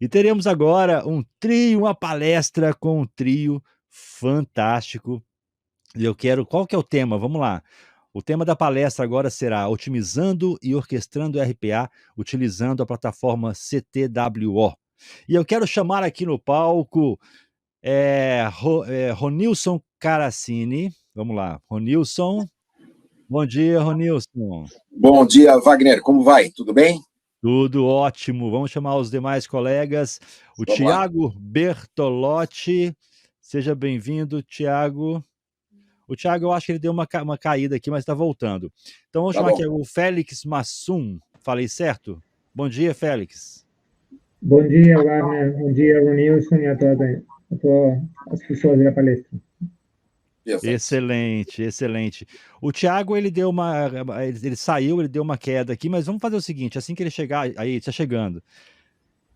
E teremos agora um trio, uma palestra com um trio fantástico. E eu quero qual que é o tema? Vamos lá. O tema da palestra agora será otimizando e orquestrando RPA utilizando a plataforma CTWO. E eu quero chamar aqui no palco, Ronilson Caracini. Vamos lá, Ronilson. Bom dia, Ronilson. Bom dia, Wagner. Como vai? Tudo bem? Tudo ótimo. Vamos chamar os demais colegas. O Vamos lá. Thiago Bertolotti. Seja bem-vindo, Thiago. O Thiago, eu acho que ele deu uma caída aqui, mas está voltando. Então, vamos Tá chamar bom. aqui o Félix Massum. Falei certo? Bom dia, Félix. Bom dia, Wagner. Bom dia, Ronilson e a todas as pessoas da palestra. Excelente, excelente. O Thiago, ele saiu, ele deu uma queda aqui, mas vamos fazer o seguinte, assim que ele chegar, aí, está chegando.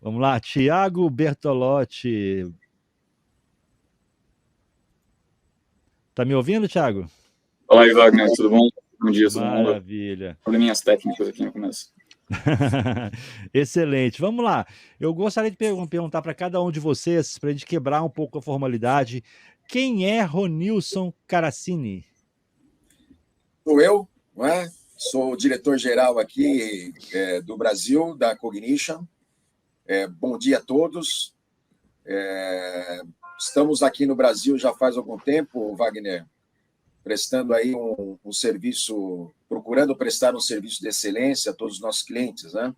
Vamos lá, Thiago Bertolotti. Tá me ouvindo, Thiago? Olá, Wagner, tudo bom? Bom dia, tudo bom? Maravilha. Probleminhas técnicas aqui no começo. Excelente. Vamos lá. Eu gostaria de perguntar para cada um de vocês, para a gente quebrar um pouco a formalidade, quem é Ronilson Caracini? Sou eu, não é? Sou o diretor-geral aqui do Brasil, da Cognition. Bom dia a todos. Estamos aqui no Brasil já faz algum tempo, Wagner, prestando aí um serviço, procurando prestar um serviço de excelência a todos os nossos clientes, né?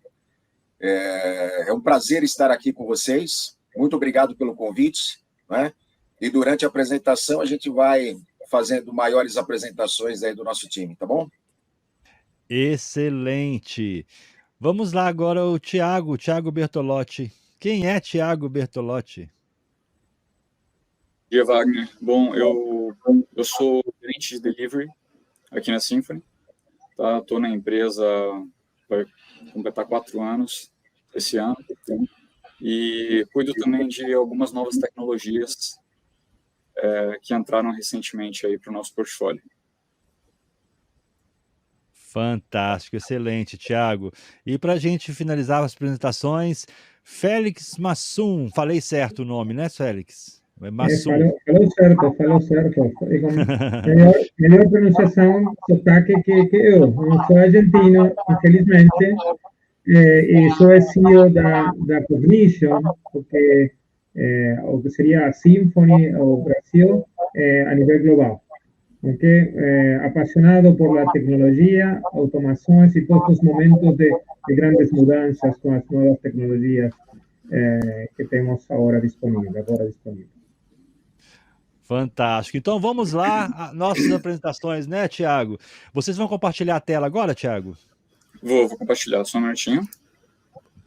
É um prazer estar aqui com vocês. Muito obrigado pelo convite, né? E durante a apresentação a gente vai fazendo maiores apresentações aí do nosso time, tá bom? Excelente. Vamos lá agora o Thiago Bertolotti. Quem é Thiago Bertolotti? Bom dia, Wagner. Bom, eu sou gerente de delivery aqui na Symphony. Tá? Estou na empresa para completar 4 anos esse ano. E cuido também de algumas novas tecnologias que entraram recentemente aí para o nosso portfólio. Fantástico, excelente, Thiago. E para a gente finalizar as apresentações, Félix Massum. Falei certo o nome, né, Félix? Massum. Falou certo. E com melhor pronunciação, sotaque que eu. Não sou argentino, infelizmente, e sou CEO da Cognition, porque o que seria a Symphony, o Brasil, a nível global. Okay? Apasionado por la tecnología, automaciones y todos los momentos de grandes mudanzas con las nuevas tecnologías que temos agora disponível. Fantástico. Então vamos lá, nossas apresentações, né, Thiago? Vocês vão compartilhar a tela agora, Thiago? Vou compartilhar, só um minutinho.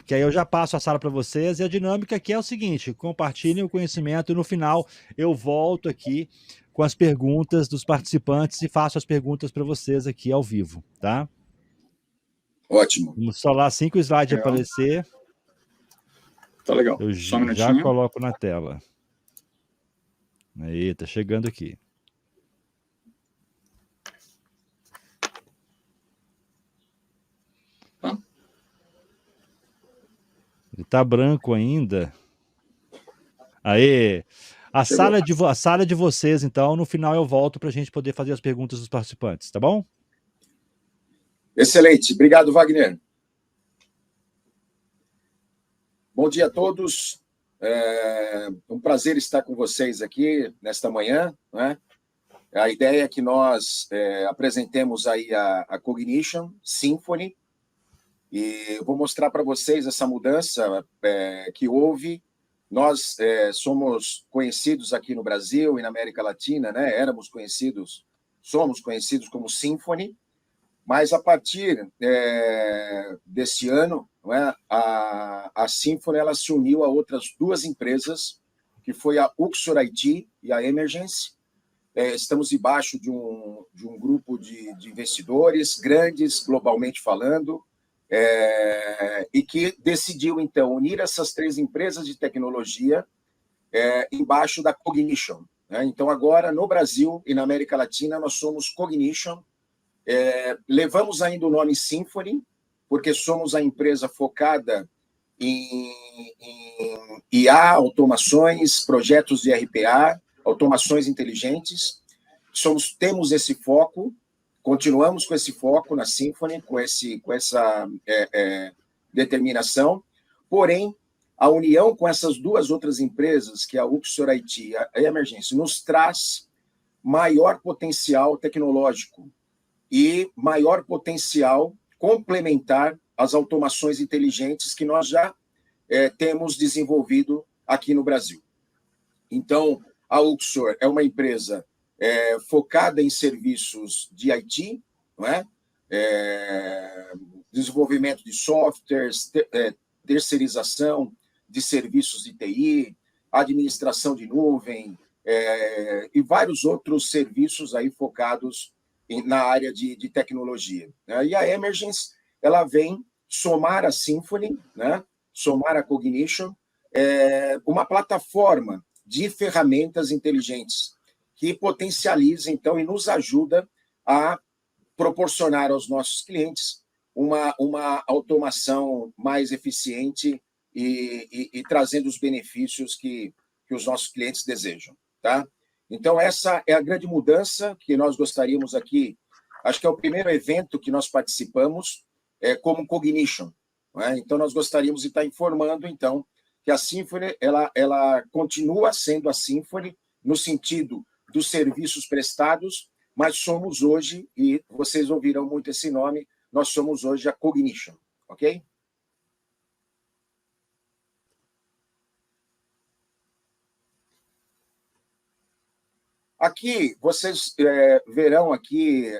Que aí eu já passo a sala para vocês, e a dinâmica aqui é o seguinte, compartilhem o conhecimento e no final eu volto aqui com as perguntas dos participantes e faço as perguntas para vocês aqui ao vivo, tá? Ótimo. Vamos só lá, 5 slides de aparecer. Tá legal. Eu só um já coloco na tela. Aí, tá chegando aqui. Ele tá branco ainda. Aí, a sala de vocês, então, no final eu volto para a gente poder fazer as perguntas dos participantes, tá bom? Excelente. Obrigado, Wagner. Bom dia a todos. É um prazer estar com vocês aqui nesta manhã, né? A ideia é que nós apresentemos aí a Cognition Symphony, e vou mostrar para vocês essa mudança que houve. Nós somos conhecidos aqui no Brasil e na América Latina, né? Somos conhecidos como Symphony, mas a partir deste ano, não é? a Symphony ela se uniu a outras 2 empresas, que foi a Uxor IT e a Emergence. Estamos debaixo de um grupo de investidores grandes, globalmente falando, e que decidiu, então, unir essas 3 empresas de tecnologia embaixo da Cognition, né? Então, agora, no Brasil e na América Latina, nós somos Cognition. Levamos ainda o nome Symphony, porque somos a empresa focada em IA, automações, projetos de RPA, automações inteligentes. Temos esse foco, continuamos com esse foco na Symphony, com essa determinação, porém, a união com essas duas outras empresas, que é a Uxor IT e a Emergence, nos traz maior potencial tecnológico e maior potencial complementar às automações inteligentes que nós já temos desenvolvido aqui no Brasil. Então, a Uxor é uma empresa focada em serviços de IT, não é? Desenvolvimento de softwares, terceirização de serviços de TI, administração de nuvem, e vários outros serviços aí focados na área de tecnologia. E a Emergence, ela vem somar a Symphony, né? Somar a Cognition, uma plataforma de ferramentas inteligentes que potencializa, então, e nos ajuda a proporcionar aos nossos clientes uma automação mais eficiente e trazendo os benefícios que os nossos clientes desejam. Tá? Então, essa é a grande mudança que nós gostaríamos aqui. Acho que é o primeiro evento que nós participamos como Cognition. Não é? Então, nós gostaríamos de estar informando, então, que a Symphony ela continua sendo a Symphony no sentido dos serviços prestados, mas somos hoje, e vocês ouviram muito esse nome, nós somos hoje a Cognition, ok? Aqui, vocês verão aqui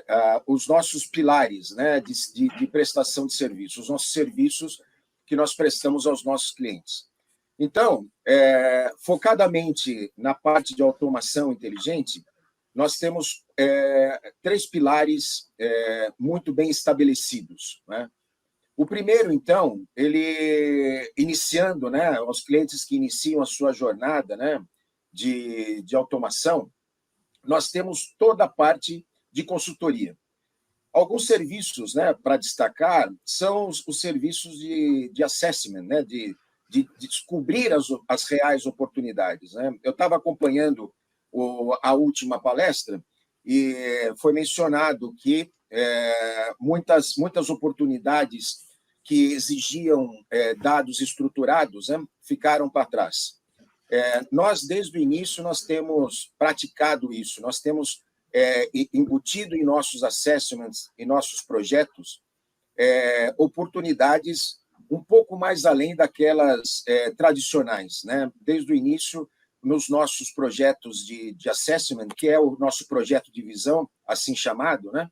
os nossos pilares, né, de prestação de serviços, os nossos serviços que nós prestamos aos nossos clientes. Então, focadamente na parte de automação inteligente, nós temos 3 pilares muito bem estabelecidos, né? O primeiro, então, ele iniciando, né, os clientes que iniciam a sua jornada, né, de automação, nós temos toda a parte de consultoria. Alguns serviços, né, para destacar, são os serviços de assessment, né, de descobrir as reais oportunidades. Né? Eu estava acompanhando a última palestra e foi mencionado que muitas oportunidades que exigiam dados estruturados, né, ficaram para trás. Nós, desde o início, nós temos praticado isso, nós temos embutido em nossos assessments, em nossos projetos, oportunidades um pouco mais além daquelas tradicionais. Né? Desde o início, nos nossos projetos de assessment, que é o nosso projeto de visão, assim chamado, né?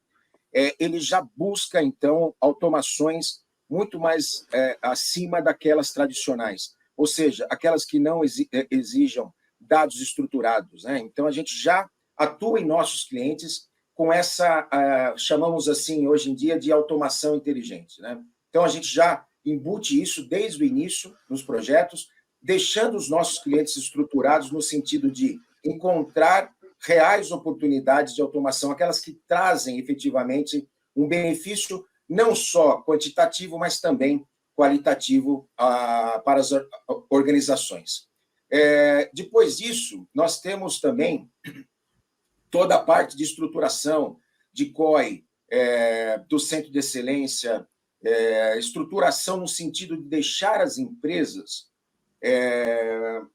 Ele já busca, então, automações muito mais acima daquelas tradicionais, ou seja, aquelas que não exijam dados estruturados. Né? Então, a gente já atua em nossos clientes com essa, chamamos assim, hoje em dia, de automação inteligente. Né? Então, a gente já embute isso desde o início nos projetos, deixando os nossos clientes estruturados no sentido de encontrar reais oportunidades de automação, aquelas que trazem efetivamente um benefício não só quantitativo, mas também qualitativo para as organizações. Depois disso, nós temos também toda a parte de estruturação de COI, do Centro de Excelência, estruturação no sentido de deixar as empresas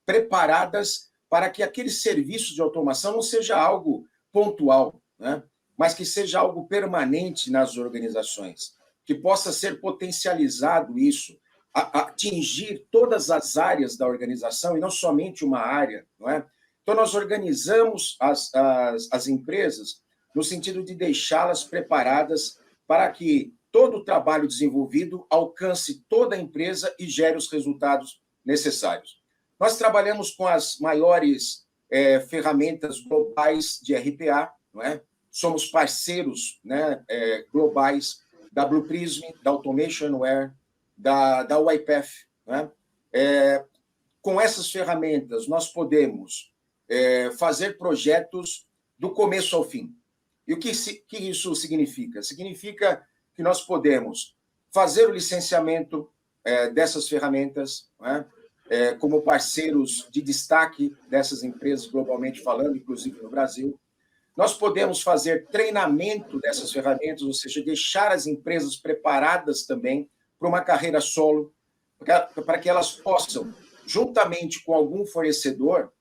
preparadas para que aquele serviço de automação não seja algo pontual, né? Mas que seja algo permanente nas organizações, que possa ser potencializado isso, atingir todas as áreas da organização e não somente uma área. Não é? Então, nós organizamos as empresas no sentido de deixá-las preparadas para que todo o trabalho desenvolvido alcance toda a empresa e gere os resultados necessários. Nós trabalhamos com as maiores ferramentas globais de RPA, não é? Somos parceiros, né, globais da Blue Prism, da Automationware, da UiPath. Né? Com essas ferramentas, nós podemos fazer projetos do começo ao fim. E o que isso significa? Significa que nós podemos fazer o licenciamento, dessas ferramentas, né? Como parceiros de destaque dessas empresas, globalmente falando, inclusive no Brasil. Nós podemos fazer treinamento dessas ferramentas, ou seja, deixar as empresas preparadas também para uma carreira solo, para que elas possam, juntamente com algum fornecedor,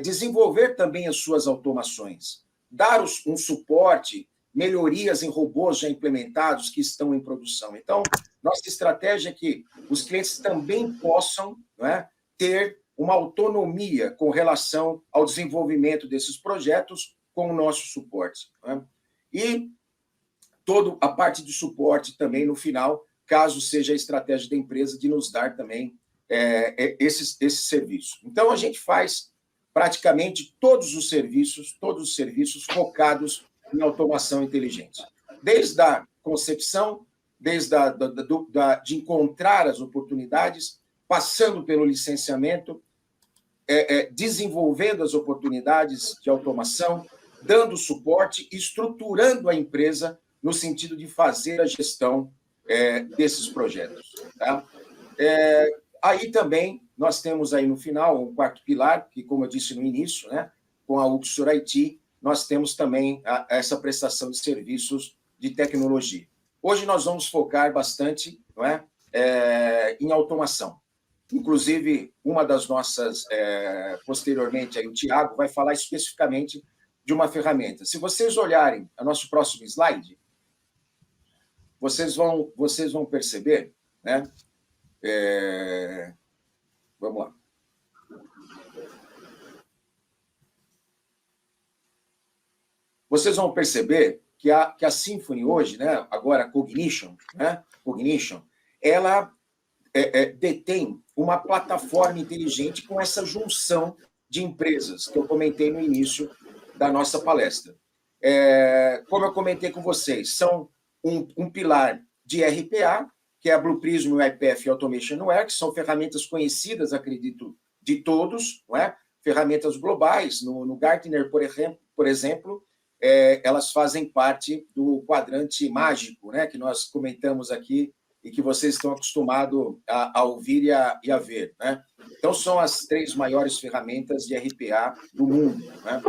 desenvolver também as suas automações, dar um suporte, melhorias em robôs já implementados que estão em produção. Então, nossa estratégia é que os clientes também possam, não é, ter uma autonomia com relação ao desenvolvimento desses projetos com o nosso suporte. Não é? E toda a parte de suporte também no final, caso seja a estratégia da empresa de nos dar também esse serviço. Então, a gente faz praticamente todos os serviços focados em automação inteligente. Desde a concepção, desde de encontrar as oportunidades, passando pelo licenciamento, desenvolvendo as oportunidades de automação, dando suporte, estruturando a empresa no sentido de fazer a gestão desses projetos. Tá? Aí também nós temos aí no final um quarto pilar, que, como eu disse no início, né, com a Uxor IT, nós temos também essa prestação de serviços de tecnologia. Hoje nós vamos focar bastante, não é, em automação. Inclusive, uma das nossas, posteriormente, aí, o Thiago vai falar especificamente de uma ferramenta. Se vocês olharem o nosso próximo slide, vocês vão perceber, né? Vamos lá. Vocês vão perceber que a Symphony hoje, né, agora a Cognition, né, ela detém uma plataforma inteligente com essa junção de empresas que eu comentei no início da nossa palestra. Como eu comentei com vocês, são um pilar de RPA, que é a Blue Prism e o IPF Automation Works, são ferramentas conhecidas, acredito, de todos, não é? Ferramentas globais. No Gartner, por exemplo, elas fazem parte do quadrante mágico, né, que nós comentamos aqui e que vocês estão acostumados a ouvir e a ver. Né? Então, são as 3 maiores ferramentas de RPA do mundo. Né?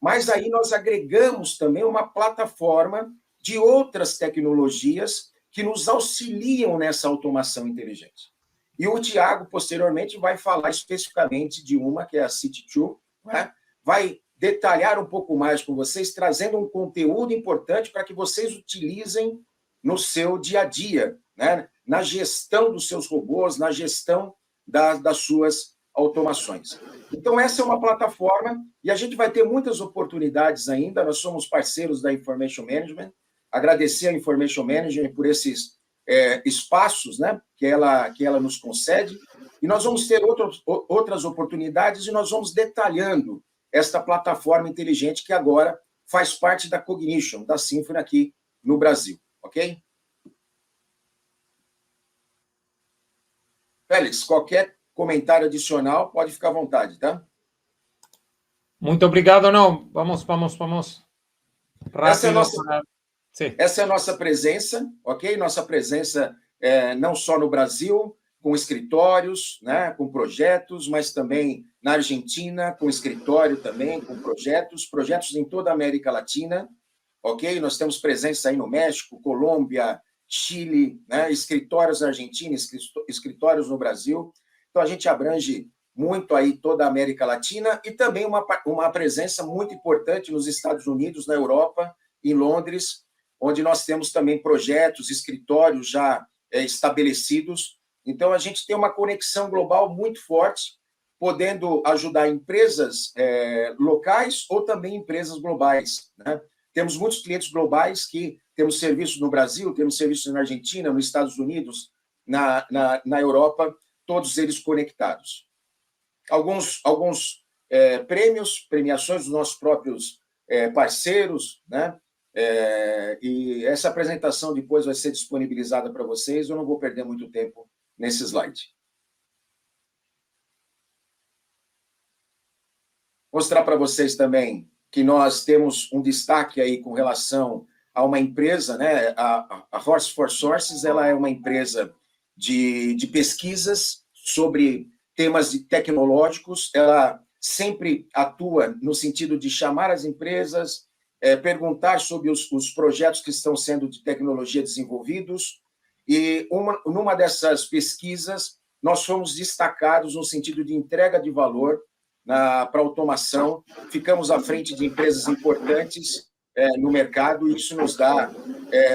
Mas aí nós agregamos também uma plataforma de outras tecnologias que nos auxiliam nessa automação inteligente. E o Thiago, posteriormente, vai falar especificamente de uma, que é a City2, né? Vai detalhar um pouco mais com vocês, trazendo um conteúdo importante para que vocês utilizem no seu dia a dia, né? Na gestão dos seus robôs, na gestão das suas automações. Então, essa é uma plataforma e a gente vai ter muitas oportunidades ainda. Nós somos parceiros da Information Management. Agradecer a Information Management por esses espaços, né, que ela nos concede. E nós vamos ter outras oportunidades e nós vamos detalhando esta plataforma inteligente que agora faz parte da Cognition, da Symphony aqui no Brasil. Ok? Félix, qualquer comentário adicional, pode ficar à vontade, tá? Muito obrigado, não. Vamos. Rápido. Sim. Essa é a nossa presença, ok? Nossa presença não só no Brasil, com escritórios, né, com projetos, mas também na Argentina, com escritório também, com projetos em toda a América Latina, ok? Nós temos presença aí no México, Colômbia, Chile, né, escritórios na Argentina, escritórios no Brasil. Então, a gente abrange muito aí toda a América Latina e também uma presença muito importante nos Estados Unidos, na Europa, em Londres, onde nós temos também projetos, escritórios já estabelecidos. Então, a gente tem uma conexão global muito forte, podendo ajudar empresas locais ou também empresas globais. Né? Temos muitos clientes globais que temos serviços no Brasil, temos serviços na Argentina, nos Estados Unidos, na Europa, todos eles conectados. Alguns premiações dos nossos próprios parceiros, né? E essa apresentação depois vai ser disponibilizada para vocês, eu não vou perder muito tempo nesse slide. Mostrar para vocês também que nós temos um destaque aí com relação a uma empresa, né? A Horse for Sources, ela é uma empresa de pesquisas sobre temas tecnológicos. Ela sempre atua no sentido de chamar as empresas, perguntar sobre os projetos que estão sendo de tecnologia desenvolvidos, e numa dessas pesquisas nós fomos destacados no sentido de entrega de valor para automação, ficamos à frente de empresas importantes no mercado, e isso nos dá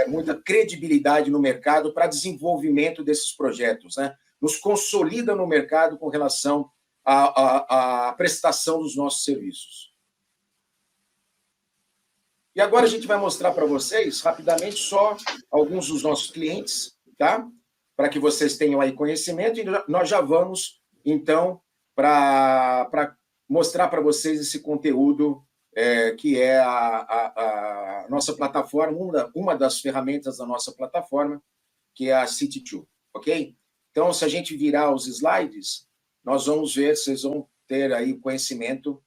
muita credibilidade no mercado para desenvolvimento desses projetos, né? Nos consolida no mercado com relação à prestação dos nossos serviços. E agora a gente vai mostrar para vocês, rapidamente, só alguns dos nossos clientes, tá? Para que vocês tenham aí conhecimento, e nós já vamos, então, para mostrar para vocês esse conteúdo que é a nossa plataforma, uma das ferramentas da nossa plataforma, que é a City2, ok? Então, se a gente virar os slides, nós vamos ver, vocês vão ter aí conhecimento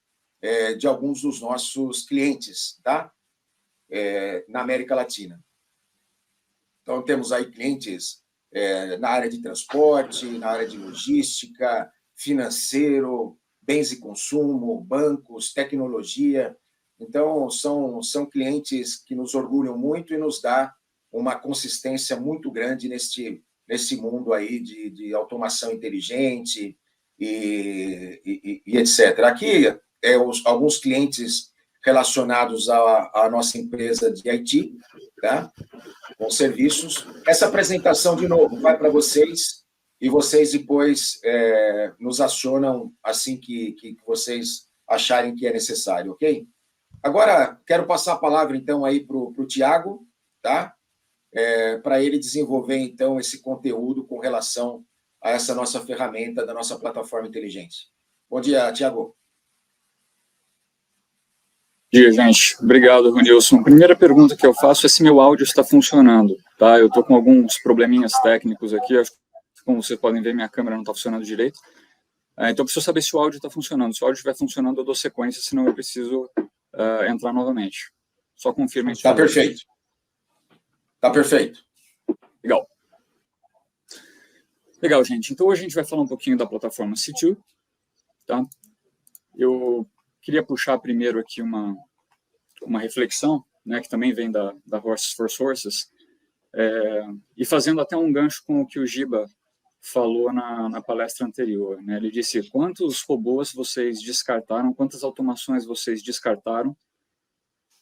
de alguns dos nossos clientes, tá? Na América Latina. Então, temos aí clientes na área de transporte, na área de logística, financeiro, bens e consumo, bancos, tecnologia. Então, são clientes que nos orgulham muito e nos dá uma consistência muito grande nesse mundo aí de automação inteligente e etc. Aqui, alguns clientes relacionados à nossa empresa de IT, tá? Com serviços. Essa apresentação, de novo, vai para vocês, e vocês depois nos acionam assim que vocês acharem que é necessário, ok? Agora, quero passar a palavra, então, aí para o Tiago, tá? Para ele desenvolver, então, esse conteúdo com relação a essa nossa ferramenta da nossa plataforma inteligente. Bom dia, Tiago. Bom dia, gente. Obrigado, Ronilson. Primeira pergunta que eu faço é se meu áudio está funcionando, tá? Eu estou com alguns probleminhas técnicos aqui, acho que, como vocês podem ver, minha câmera não está funcionando direito. Então, eu preciso saber se o áudio está funcionando. Se o áudio estiver funcionando, eu dou sequência, senão eu preciso entrar novamente. Só confirma isso. Está perfeito. Está perfeito. Legal. Legal, gente. Então, hoje a gente vai falar um pouquinho da plataforma C2, tá? Eu queria puxar primeiro aqui uma reflexão, né, que também vem da Horses for Sources, e fazendo até um gancho com o que o Giba falou na palestra anterior, né? Ele disse: quantos robôs vocês descartaram, quantas automações vocês descartaram,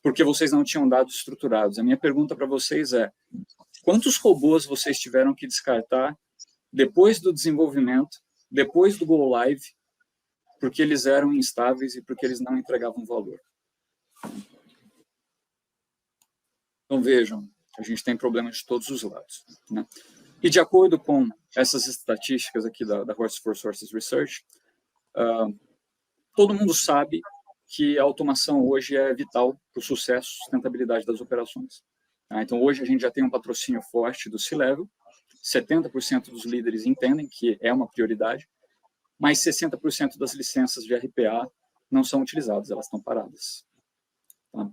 porque vocês não tinham dados estruturados. A minha pergunta para vocês é: quantos robôs vocês tiveram que descartar depois do desenvolvimento, depois do Go Live, porque eles eram instáveis e porque eles não entregavam valor? Então, vejam, a gente tem problemas de todos os lados, né? E de acordo com essas estatísticas aqui da Horses for Sources Research, todo mundo sabe que a automação hoje é vital para o sucesso e sustentabilidade das operações. Então, hoje a gente já tem um patrocínio forte do C-Level, 70% dos líderes entendem que é uma prioridade, mas 60% das licenças de RPA não são utilizadas, elas estão paradas. Tá?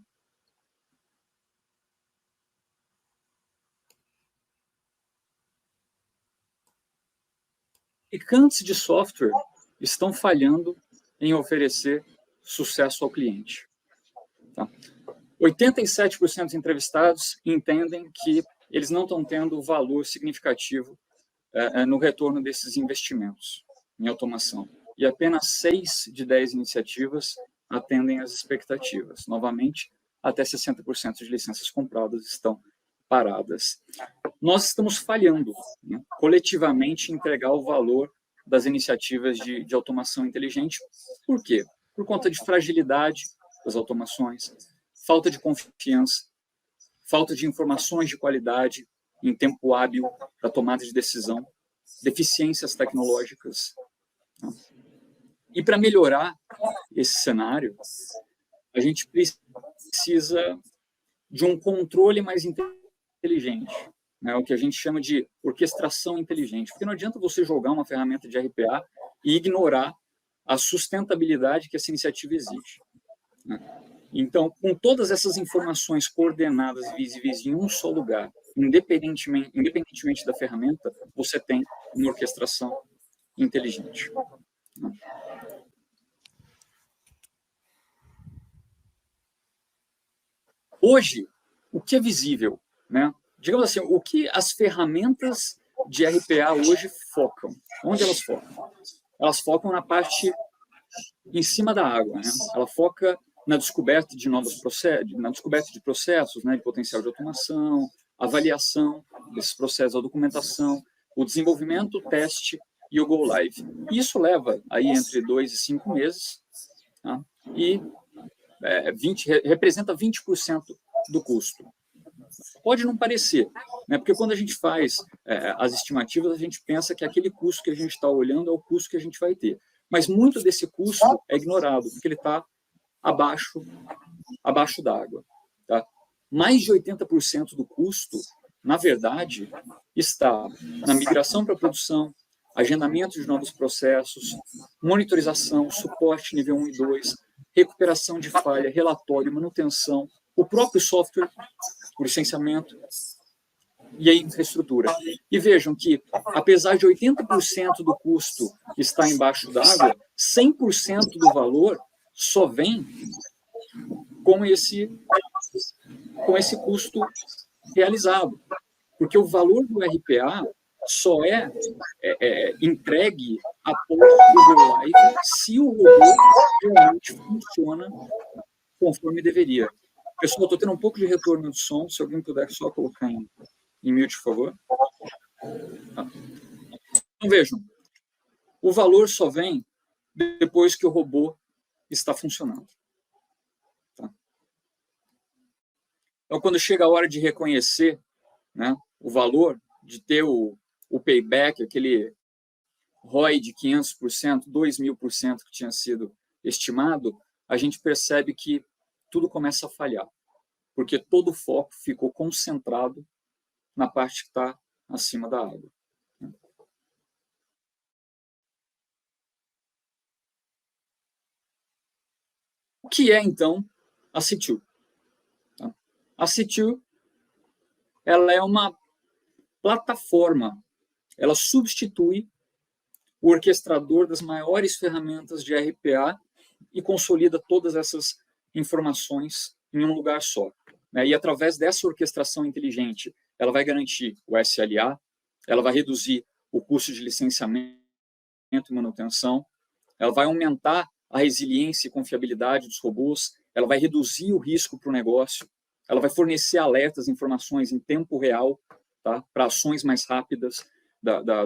Fabricantes de software estão falhando em oferecer sucesso ao cliente. Tá? 87% dos entrevistados entendem que eles não estão tendo valor significativo no retorno desses investimentos em automação. E apenas 6 de 10 iniciativas atendem às expectativas. Novamente, até 60% de licenças compradas estão paradas. Nós estamos falhando, né, coletivamente, em entregar o valor das iniciativas de automação inteligente. Por quê? Por conta de fragilidade das automações, falta de confiança, falta de informações de qualidade em tempo hábil para tomada de decisão, deficiências tecnológicas. E para melhorar esse cenário, a gente precisa de um controle mais inteligente, né, o que a gente chama de orquestração inteligente, porque não adianta você jogar uma ferramenta de RPA e ignorar a sustentabilidade que essa iniciativa exige, né? Então, com todas essas informações coordenadas e visíveis em um só lugar, independentemente da ferramenta, você tem uma orquestração inteligente. Hoje, o que é visível, né? Digamos assim, o que as ferramentas de RPA hoje focam? Onde elas focam? Elas focam na parte em cima da água, né? Ela foca na descoberta de novos processos, na descoberta de processos, né, de potencial de automação, avaliação desses processos, a documentação, o desenvolvimento, o teste e o go live. Isso leva aí entre 2 e 5 meses, tá? E representa 20% do custo. Pode não parecer, né? Porque quando a gente faz as estimativas, a gente pensa que aquele custo que a gente está olhando é o custo que a gente vai ter. Mas muito desse custo é ignorado, porque ele está abaixo d'água. Tá? Mais de 80% do custo, na verdade, está na migração para a produção, agendamento de novos processos, monitorização, suporte nível 1 e 2, recuperação de falha, relatório, manutenção, o próprio software, o licenciamento e a infraestrutura. E vejam que, apesar de 80% do custo estar embaixo d'água, 100% do valor só vem com esse custo realizado. Porque o valor do RPA só é entregue após o go live se o robô realmente funciona conforme deveria. Pessoal, estou tendo um pouco de retorno de som, se alguém puder só colocar em mute, por favor. Tá. Então, vejam, o valor só vem depois que o robô está funcionando. Tá? Então, quando chega a hora de reconhecer, né, o valor, de ter o payback, aquele ROI de 500%, 2.000% que tinha sido estimado, a gente percebe que tudo começa a falhar, porque todo o foco ficou concentrado na parte que está acima da água. O que é, então, a C2? A C2 ela é uma plataforma, ela substitui o orquestrador das maiores ferramentas de RPA e consolida todas essas informações em um lugar só. E através dessa orquestração inteligente, ela vai garantir o SLA, ela vai reduzir o custo de licenciamento e manutenção, ela vai aumentar a resiliência e confiabilidade dos robôs, ela vai reduzir o risco para o negócio, ela vai fornecer alertas, informações em tempo real, tá, para ações mais rápidas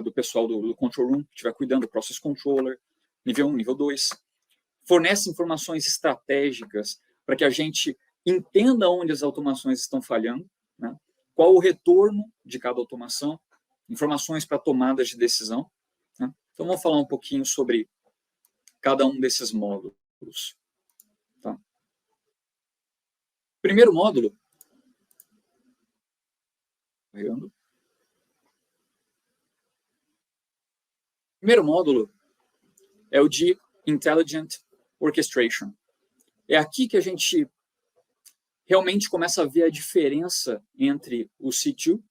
do pessoal do control room, que estiver cuidando do process controller, nível 1, nível 2. Fornece informações estratégicas para que a gente entenda onde as automações estão falhando, né? Qual o retorno de cada automação, informações para tomadas de decisão. Né? Então, vamos falar um pouquinho sobre cada um desses módulos. Tá? Primeiro módulo. Primeiro módulo é o de Intelligent Orchestration. É aqui que a gente realmente começa a ver a diferença entre o C2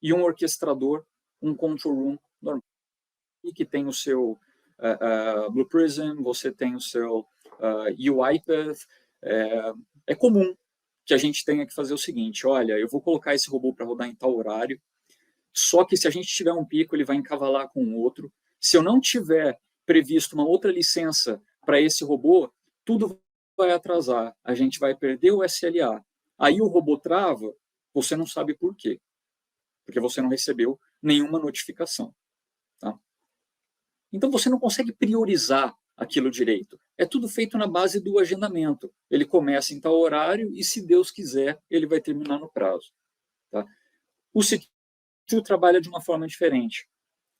e um orquestrador, um control room normal. E que tem o seu Blue Prism, você tem o seu UiPath. É comum que a gente tenha que fazer o seguinte: olha, eu vou colocar esse robô para rodar em tal horário, só que se a gente tiver um pico, ele vai encavalar com o outro. Se eu não tiver previsto uma outra licença para esse robô, tudo vai atrasar, a gente vai perder o SLA. Aí o robô trava, você não sabe por quê, porque você não recebeu nenhuma notificação. Tá? Então você não consegue priorizar aquilo direito. É tudo feito na base do agendamento. Ele começa em tal horário e, se Deus quiser, ele vai terminar no prazo. Tá? O C2 trabalha de uma forma diferente.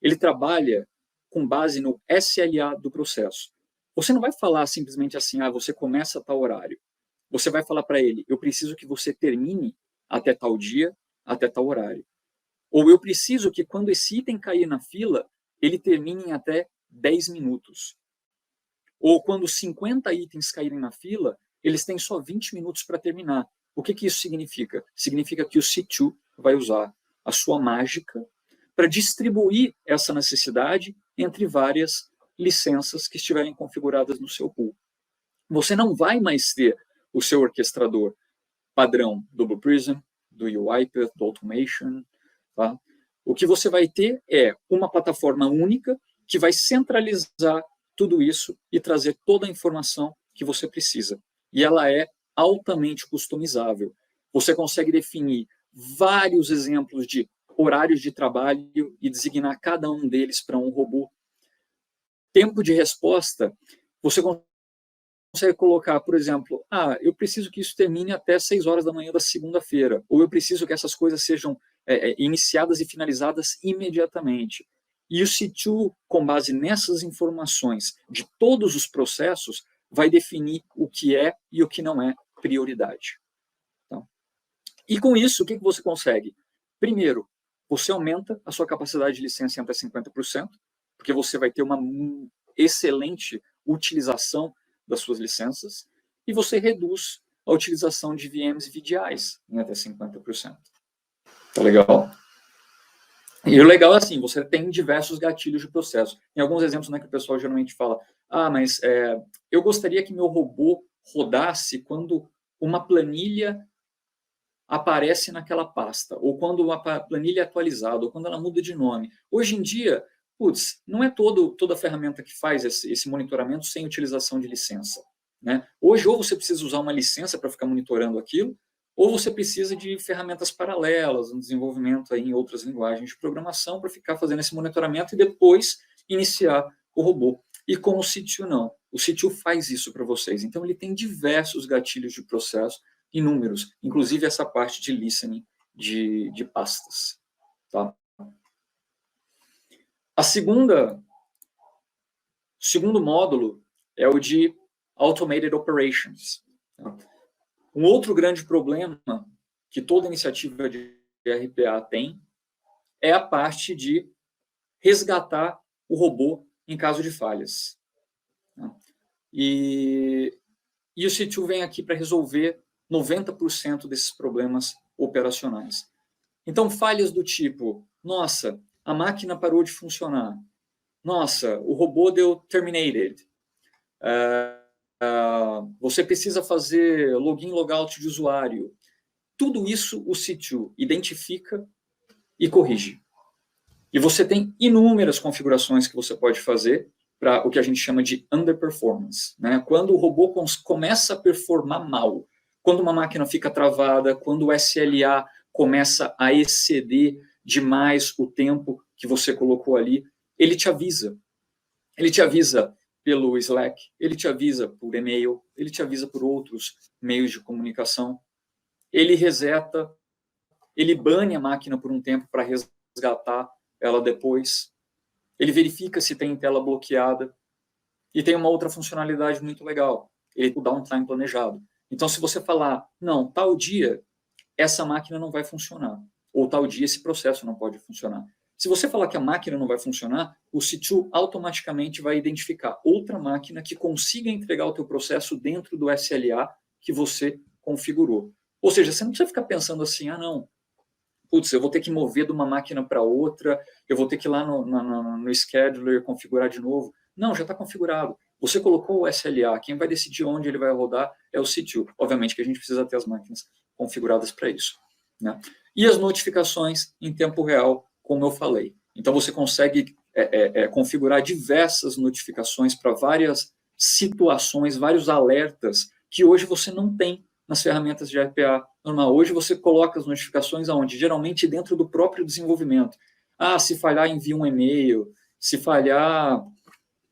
Ele trabalha com base no SLA do processo. Você não vai falar simplesmente assim, você começa a tal horário. Você vai falar para ele, eu preciso que você termine até tal dia, até tal horário. Ou eu preciso que quando esse item cair na fila, ele termine em até 10 minutos. Ou quando 50 itens caírem na fila, eles têm só 20 minutos para terminar. O que isso significa? Significa que o C2 vai usar a sua mágica para distribuir essa necessidade entre várias licenças que estiverem configuradas no seu pool. Você não vai mais ter o seu orquestrador padrão do Blue Prism, do UiPath, do Automation. Tá? O que você vai ter é uma plataforma única que vai centralizar tudo isso e trazer toda a informação que você precisa. E ela é altamente customizável. Você consegue definir vários exemplos de horários de trabalho e designar cada um deles para um robô. Tempo de resposta, você consegue colocar, por exemplo, eu preciso que isso termine até 6 horas da manhã da segunda-feira, ou eu preciso que essas coisas sejam iniciadas e finalizadas imediatamente. E o C2, com base nessas informações de todos os processos, vai definir o que é e o que não é prioridade. Tá? E com isso, o que você consegue? Primeiro, você aumenta a sua capacidade de licença em até 50%, porque você vai ter uma excelente utilização das suas licenças, e você reduz a utilização de VMs e VDIs em até 50%. Tá legal? E o legal é assim, você tem diversos gatilhos de processo. Em alguns exemplos, né, que o pessoal geralmente fala, mas eu gostaria que meu robô rodasse quando uma planilha aparece naquela pasta, ou quando uma planilha é atualizada, ou quando ela muda de nome. Hoje em dia, não é toda a ferramenta que faz esse monitoramento sem utilização de licença. Né? Hoje, ou você precisa usar uma licença para ficar monitorando aquilo, ou você precisa de ferramentas paralelas, um desenvolvimento aí em outras linguagens de programação para ficar fazendo esse monitoramento e depois iniciar o robô. E com o C2 não. O C2 faz isso para vocês. Então, ele tem diversos gatilhos de processo, inúmeros, inclusive essa parte de listening de pastas. Tá? O segundo módulo é o de Automated Operations. Um outro grande problema que toda iniciativa de RPA tem é a parte de resgatar o robô em caso de falhas. E o C2 vem aqui para resolver 90% desses problemas operacionais. Então, falhas do tipo, nossa, a máquina parou de funcionar. Nossa, o robô deu terminated. Você precisa fazer login, logout de usuário. Tudo isso o C2 identifica e corrige. E você tem inúmeras configurações que você pode fazer para o que a gente chama de underperformance. Né? Quando o robô começa a performar mal, quando uma máquina fica travada, quando o SLA começa a exceder demais o tempo que você colocou ali, ele te avisa. Ele te avisa pelo Slack, ele te avisa por e-mail, ele te avisa por outros meios de comunicação. Ele reseta, ele bane a máquina por um tempo para resgatar ela depois. Ele verifica se tem tela bloqueada. E tem uma outra funcionalidade muito legal, ele o downtime planejado. Então, se você falar, não, tal dia essa máquina não vai funcionar, ou tal dia esse processo não pode funcionar. Se você falar que a máquina não vai funcionar, o C2 automaticamente vai identificar outra máquina que consiga entregar o teu processo dentro do SLA que você configurou. Ou seja, você não precisa ficar pensando assim, não, eu vou ter que mover de uma máquina para outra, eu vou ter que ir lá no scheduler configurar de novo. Não, já está configurado. Você colocou o SLA, quem vai decidir onde ele vai rodar é o C2. Obviamente que a gente precisa ter as máquinas configuradas para isso. Né? E as notificações em tempo real, como eu falei. Então, você consegue configurar diversas notificações para várias situações, vários alertas que hoje você não tem nas ferramentas de RPA normal. Hoje você coloca as notificações aonde? Geralmente dentro do próprio desenvolvimento. Se falhar, envia um e-mail. Se falhar,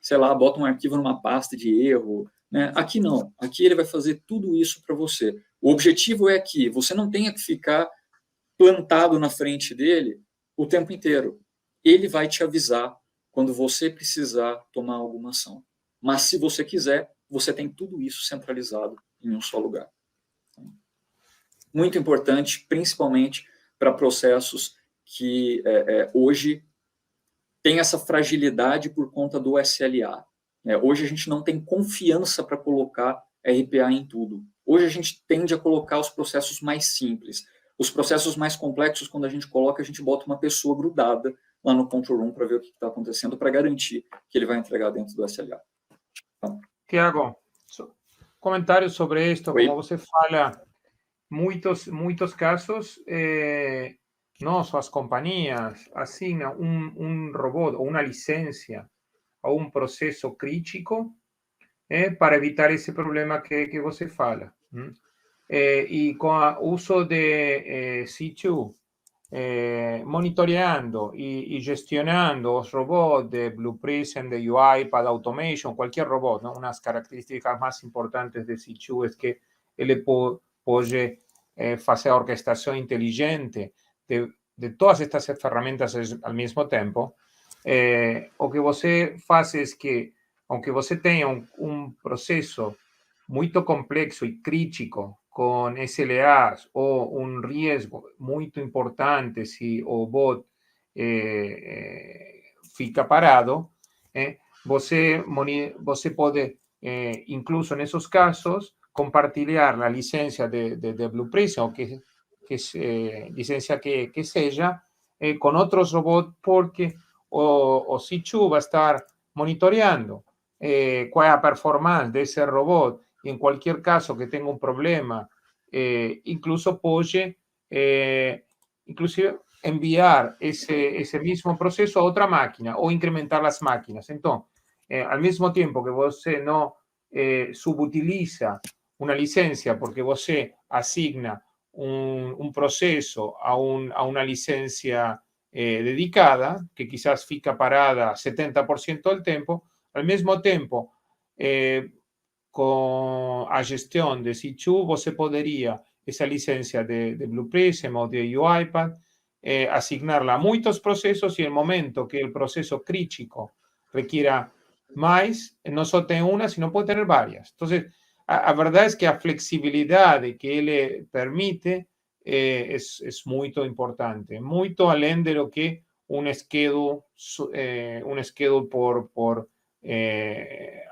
sei lá, bota um arquivo numa pasta de erro. Né? Aqui não. Aqui ele vai fazer tudo isso para você. O objetivo é que você não tenha que ficar plantado na frente dele o tempo inteiro. Ele vai te avisar quando você precisar tomar alguma ação. Mas se você quiser, você tem tudo isso centralizado em um só lugar. Muito importante, principalmente para processos que hoje tem essa fragilidade por conta do SLA. Hoje a gente não tem confiança para colocar RPA em tudo. Hoje a gente tende a colocar os processos mais simples. Os processos mais complexos, quando a gente coloca, a gente bota uma pessoa grudada lá no control room para ver o que está acontecendo, para garantir que ele vai entregar dentro do SLA. Tá? Tiago, comentários sobre isto, como você fala, muitos casos, as companhias assignam robot ou uma licença a um processo crítico para evitar esse problema que você fala. E com o uso de C2, monitoreando y gestionando los robots de Blue Prism, de UiPath Automation, cualquier robot, ¿no? Unas características más importantes de C2 es que él puede hacer orquestación inteligente de todas estas ferramentas al mismo tiempo. O que você faz es que, aunque você tenha un proceso muy complexo y crítico con SLAs o un riesgo muy importante si o bot fica parado, você pode, incluso en esos casos, compartir la licencia de Blue Prism o que licencia que sea con otros robots, porque o C2 va a estar monitoreando cuál es la performance de ese robot. Y en cualquier caso que tenga un problema, incluso puede inclusive enviar ese mismo proceso a otra máquina o incrementar las máquinas. Entonces, al mismo tiempo que você no subutiliza una licencia porque você asigna un proceso a una licencia dedicada, que quizás fica parada 70% del tiempo, al mismo tiempo, con a gestión de C2, você poderia esa licencia de Blue Prism o de UiPath asignarla a muchos procesos y en el momento que el proceso crítico requiera más, no solo tiene una, sino puede tener varias. Entonces, la verdad es que la flexibilidad que él permite es muy importante, muy além de lo que un schedule por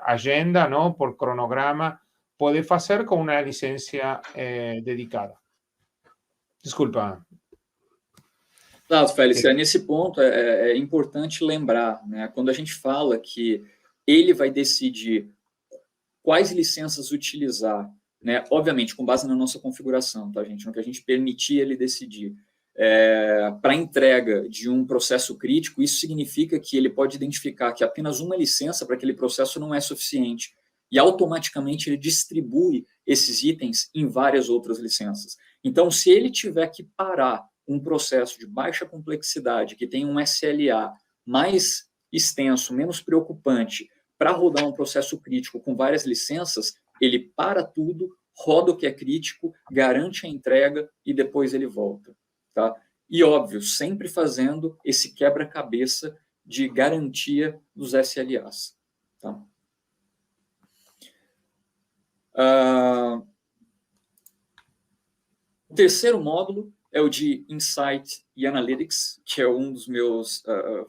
agenda, ¿no? Por cronograma, puede hacer con una licencia dedicada. Desculpa. Exato, Félix. Nesse ponto é importante lembrar, né? Quando a gente fala que ele vai decidir quais licenças utilizar, né? Obviamente, com base na nossa configuração, tá, gente? No que a gente permitir ele decidir. Para entrega de um processo crítico, isso significa que ele pode identificar que apenas uma licença para aquele processo não é suficiente e automaticamente ele distribui esses itens em várias outras licenças. Então, se ele tiver que parar um processo de baixa complexidade, que tem um SLA mais extenso, menos preocupante, para rodar um processo crítico com várias licenças, ele para tudo, roda o que é crítico, garante a entrega e depois ele volta. Tá? E, óbvio, sempre fazendo esse quebra-cabeça de garantia dos SLAs. Tá? O terceiro módulo é o de Insight e Analytics, que é um dos meus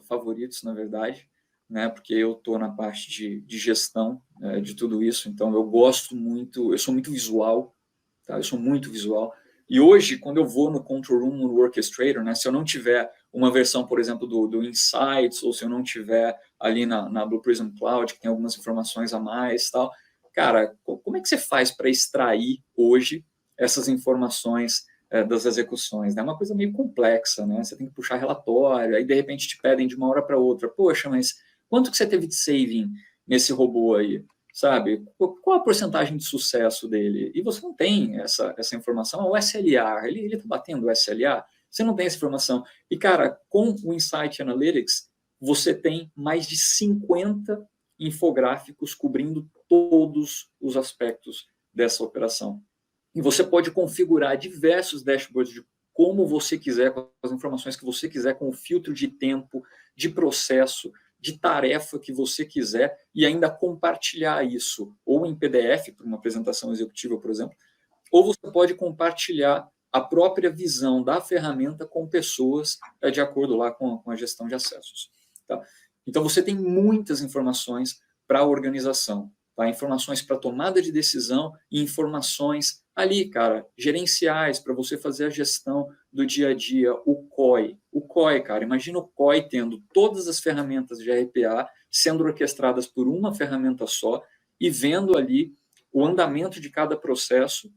favoritos, na verdade, né? Porque eu estou na parte de gestão de tudo isso, então eu gosto muito, eu sou muito visual, tá? Eu sou muito visual. E hoje, quando eu vou no Control Room, no Orchestrator, né, se eu não tiver uma versão, por exemplo, do Insights, ou se eu não tiver ali na Blue Prism Cloud, que tem algumas informações a mais, tal, cara, como é que você faz para extrair hoje essas informações das execuções? É uma coisa meio complexa, né? Você tem que puxar relatório, aí de repente te pedem de uma hora para outra, poxa, mas quanto que você teve de saving nesse robô aí? Sabe? Qual a porcentagem de sucesso dele? E você não tem essa informação. O SLA, ele está batendo o SLA? Você não tem essa informação. E, cara, com o Insight Analytics, você tem mais de 50 infográficos cobrindo todos os aspectos dessa operação. E você pode configurar diversos dashboards de como você quiser, com as informações que você quiser, com o filtro de tempo, de processo, de tarefa que você quiser, e ainda compartilhar isso, ou em PDF, para uma apresentação executiva, por exemplo, ou você pode compartilhar a própria visão da ferramenta com pessoas de acordo lá com a gestão de acessos. Tá? Então, você tem muitas informações para a organização. tá? Informações para tomada de decisão e informações ali, cara, gerenciais, para você fazer a gestão do dia a dia, o COI. O COI, cara, imagina o COI tendo todas as ferramentas de RPA sendo orquestradas por uma ferramenta só e vendo ali o andamento de cada processo,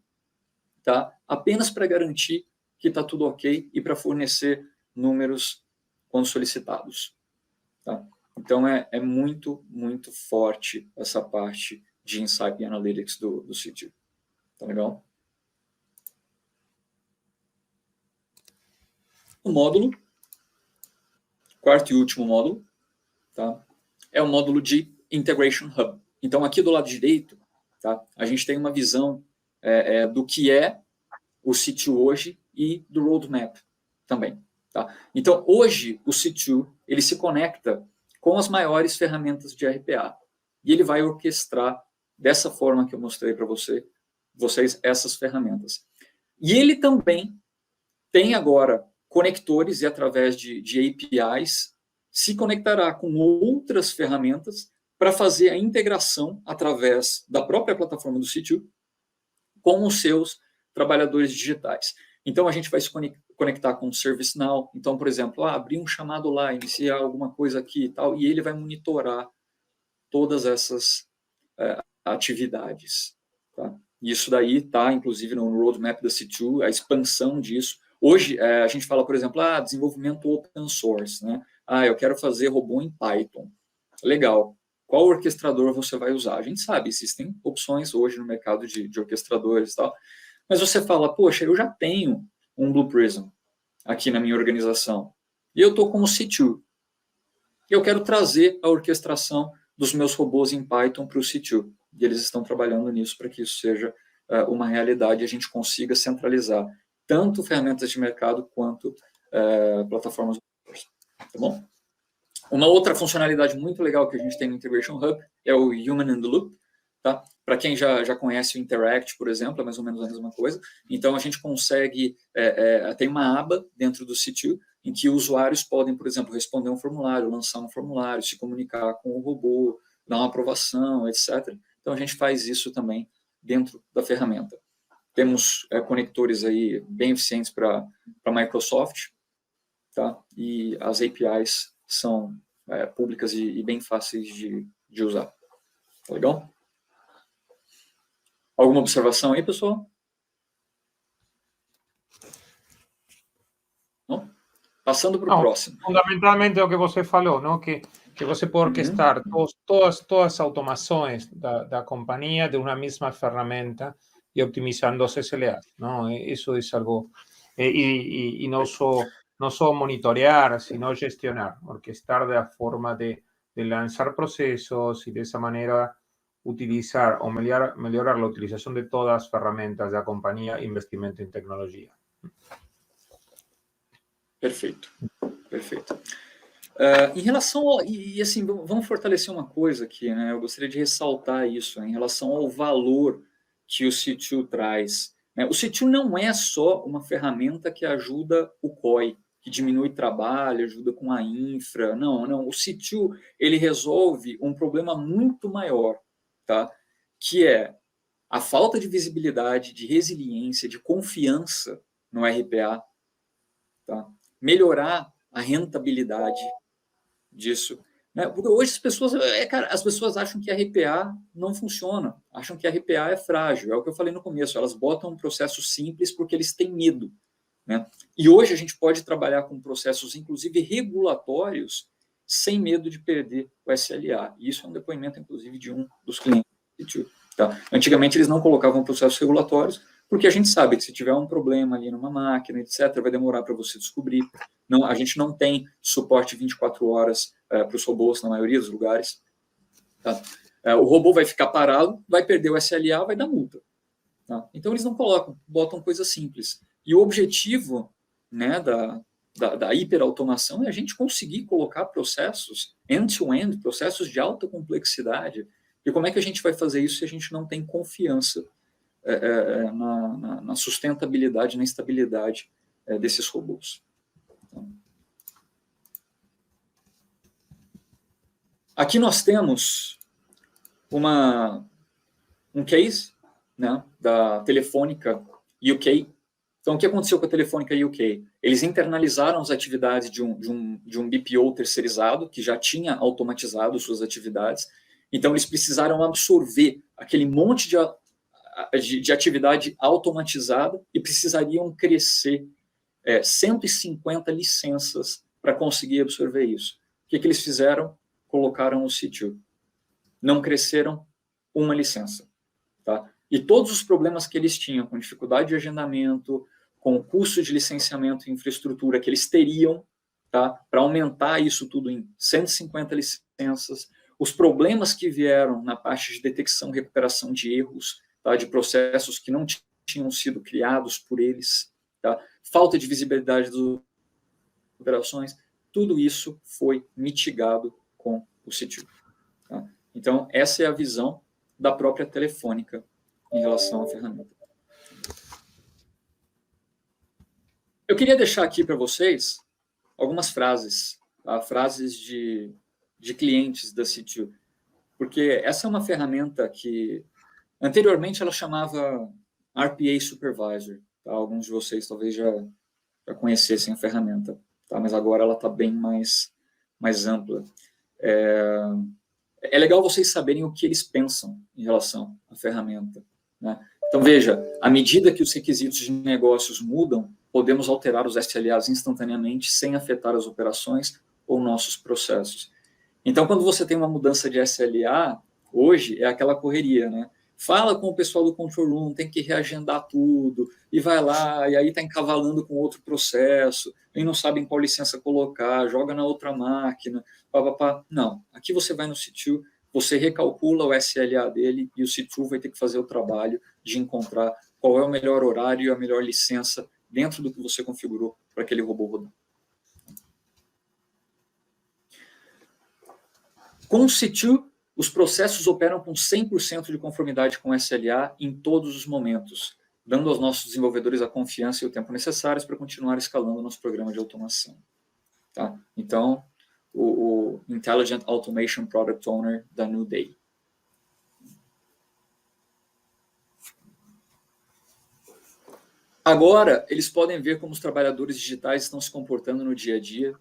tá? Apenas para garantir que está tudo ok e para fornecer números quando solicitados. Tá? Então, é muito, muito forte essa parte de Insight e Analytics do C2. Tá legal? O módulo, quarto e último módulo, tá? É o módulo de Integration Hub. Então, aqui do lado direito, tá? A gente tem uma visão do que é o C2 hoje e do roadmap também. Tá? Então, hoje, o C2 ele se conecta com as maiores ferramentas de RPA. E ele vai orquestrar dessa forma que eu mostrei para vocês essas ferramentas. E ele também tem agora conectores e através de APIs se conectará com outras ferramentas para fazer a integração através da própria plataforma do C2 com os seus trabalhadores digitais. Então, a gente vai se conectar com o ServiceNow. Então, por exemplo, abrir um chamado lá, iniciar alguma coisa aqui e tal, e ele vai monitorar todas essas atividades. Tá? Isso daí está, inclusive, no roadmap da C2, a expansão disso. Hoje, a gente fala, por exemplo, desenvolvimento open source. Né? Eu quero fazer robô em Python. Legal. Qual orquestrador você vai usar? A gente sabe, existem opções hoje no mercado de orquestradores e tal. Mas você fala, poxa, eu já tenho um Blue Prism aqui na minha organização. E eu estou como C2. Eu quero trazer a orquestração dos meus robôs em Python para o C2. E eles estão trabalhando nisso para que isso seja uma realidade e a gente consiga centralizar tanto ferramentas de mercado quanto plataformas open source. Tá bom? Uma outra funcionalidade muito legal que a gente tem no Integration Hub é o Human in the Loop. Tá? Para quem já conhece o Interact, por exemplo, é mais ou menos a mesma coisa. Então, a gente consegue... tem uma aba dentro do C2 em que usuários podem, por exemplo, responder um formulário, lançar um formulário, se comunicar com o robô, dar uma aprovação, etc. Então, a gente faz isso também dentro da ferramenta. Temos conectores aí bem eficientes para Microsoft, tá? E as APIs são públicas e bem fáceis de usar. Tá legal? Alguma observação aí, pessoal? Não? Passando para o próximo. Fundamentalmente é o que você falou, não? Que você pode orquestrar todas as automações da companhia de uma mesma ferramenta e optimizando os SLAs, não? Isso é algo... E não só monitorear, sino gestionar, orquestar da forma de lanzar procesos y de esa manera utilizar o mejorar la utilización de todas las herramientas de la compañía e investimento en tecnología. Perfeito, perfeito. Em relação assim, vamos fortalecer uma coisa aqui, né? Eu gostaria de ressaltar isso, em relação ao valor que o C2 traz. Né? O C2 não é só uma ferramenta que ajuda o COI, que diminui trabalho, ajuda com a infra. Não. O C2, ele resolve um problema muito maior, tá? Que é a falta de visibilidade, de resiliência, de confiança no RPA, tá? Melhorar a rentabilidade disso. Né? Porque hoje as pessoas acham que RPA não funciona, acham que RPA é frágil. É o que eu falei no começo, elas botam um processo simples porque eles têm medo. Né? E hoje a gente pode trabalhar com processos, inclusive regulatórios, sem medo de perder o SLA. E isso é um depoimento, inclusive, de um dos clientes. Tá? Antigamente, eles não colocavam processos regulatórios, porque a gente sabe que se tiver um problema ali numa máquina, etc., vai demorar para você descobrir. Não, a gente não tem suporte 24 horas para os robôs na maioria dos lugares. Tá? O robô vai ficar parado, vai perder o SLA, vai dar multa. Tá? Então, eles não colocam, botam coisa simples. E o objetivo, né, da hiperautomação é a gente conseguir colocar processos end-to-end, processos de alta complexidade. E como é que a gente vai fazer isso se a gente não tem confiança na sustentabilidade, na estabilidade desses robôs? Então, aqui nós temos uma um case, né, da Telefônica UK. Então, o que aconteceu com a Telefônica UK? Eles internalizaram as atividades de um BPO terceirizado, que já tinha automatizado suas atividades. Então, eles precisaram absorver aquele monte de atividade automatizada e precisariam crescer 150 licenças para conseguir absorver isso. O que eles fizeram? Colocaram o C2. Não cresceram uma licença. Tá? E todos os problemas que eles tinham, com dificuldade de agendamento, com o custo de licenciamento e infraestrutura que eles teriam, tá? Para aumentar isso tudo em 150 licenças, os problemas que vieram na parte de detecção e recuperação de erros, tá? De processos que não tinham sido criados por eles, tá? Falta de visibilidade das operações, tudo isso foi mitigado com o C2. Tá? Então, essa é a visão da própria Telefônica em relação à ferramenta. Eu queria deixar aqui para vocês algumas frases, tá? Frases de clientes da C2, porque essa é uma ferramenta que anteriormente ela chamava RPA Supervisor. Tá? Alguns de vocês talvez já conhecessem a ferramenta, tá? Mas agora ela está bem mais ampla. É legal vocês saberem o que eles pensam em relação à ferramenta, né? Então, veja, à medida que os requisitos de negócios mudam, podemos alterar os SLAs instantaneamente sem afetar as operações ou nossos processos. Então, quando você tem uma mudança de SLA, hoje é aquela correria, né? Fala com o pessoal do control room, tem que reagendar tudo, e vai lá, e aí está encavalando com outro processo, e não sabem qual licença colocar, joga na outra máquina, papapá. Não, aqui você vai no C2, você recalcula o SLA dele, e o C2 vai ter que fazer o trabalho de encontrar qual é o melhor horário e a melhor licença dentro do que você configurou para aquele robô rodar. Com o C2, os processos operam com 100% de conformidade com SLA em todos os momentos, dando aos nossos desenvolvedores a confiança e o tempo necessários para continuar escalando nosso programa de automação. Tá? Então, o Intelligent Automation Product Owner da New Day. Agora, eles podem ver como os trabalhadores digitais estão se comportando no dia a dia,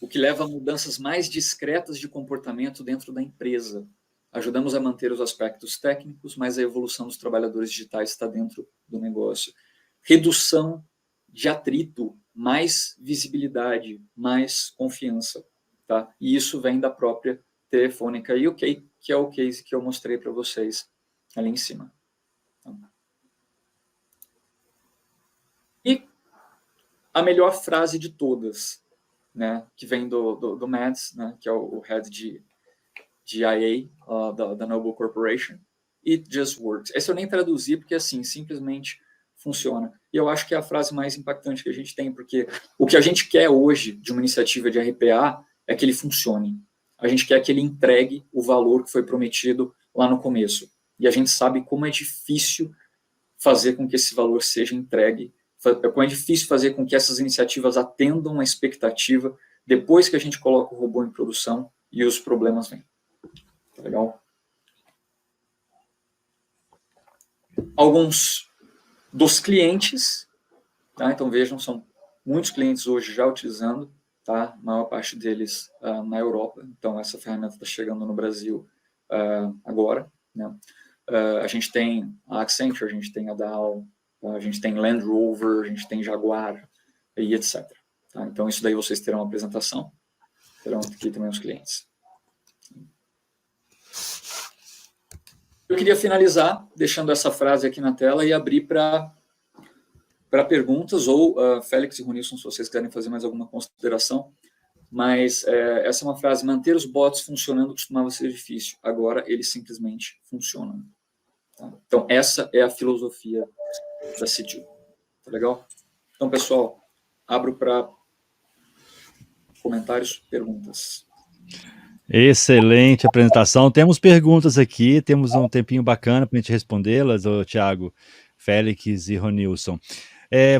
o que leva a mudanças mais discretas de comportamento dentro da empresa. Ajudamos a manter os aspectos técnicos, mas a evolução dos trabalhadores digitais está dentro do negócio. Redução de atrito, mais visibilidade, mais confiança. Tá? E isso vem da própria Telefônica UK, que é o case que eu mostrei para vocês ali em cima. E a melhor frase de todas, né, que vem do Mads, né, que é o head de IA da Noble Corporation, It Just Works. Essa eu nem traduzi porque, assim, simplesmente funciona. E eu acho que é a frase mais impactante que a gente tem, porque o que a gente quer hoje de uma iniciativa de RPA é que ele funcione. A gente quer que ele entregue o valor que foi prometido lá no começo. E a gente sabe como é difícil fazer com que esse valor seja entregue, como é difícil fazer com que essas iniciativas atendam a expectativa depois que a gente coloca o robô em produção e os problemas vêm. Tá legal? Alguns dos clientes, tá? Então vejam, são muitos clientes hoje já utilizando, tá? A maior parte deles na Europa, então essa ferramenta está chegando no Brasil agora, né? A gente tem a Accenture, a gente tem a Dow, a gente tem Land Rover, a gente tem Jaguar e etc. Tá? Então isso daí vocês terão uma apresentação, terão aqui também os clientes. Eu queria finalizar deixando essa frase aqui na tela e abrir para perguntas, ou Félix e Ronilson, se vocês querem fazer mais alguma consideração, mas essa é uma frase: manter os bots funcionando costumava ser difícil, agora eles simplesmente funcionam. Tá? Então essa é a filosofia da C2. Tá legal? Então, pessoal, abro para comentários, perguntas. Excelente apresentação. Temos perguntas aqui, temos um tempinho bacana para a gente respondê-las, Thiago, Félix e Ronilson.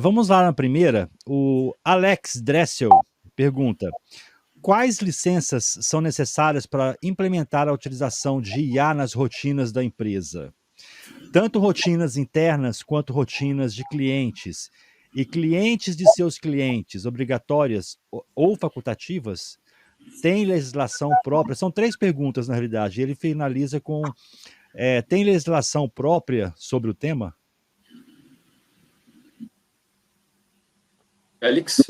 Vamos lá na primeira. O Alex Dressel pergunta: quais licenças são necessárias para implementar a utilização de IA nas rotinas da empresa? Tanto rotinas internas quanto rotinas de clientes e clientes de seus clientes, obrigatórias ou facultativas, tem legislação própria? São 3 perguntas, na realidade. Ele finaliza com, tem legislação própria sobre o tema? Félix?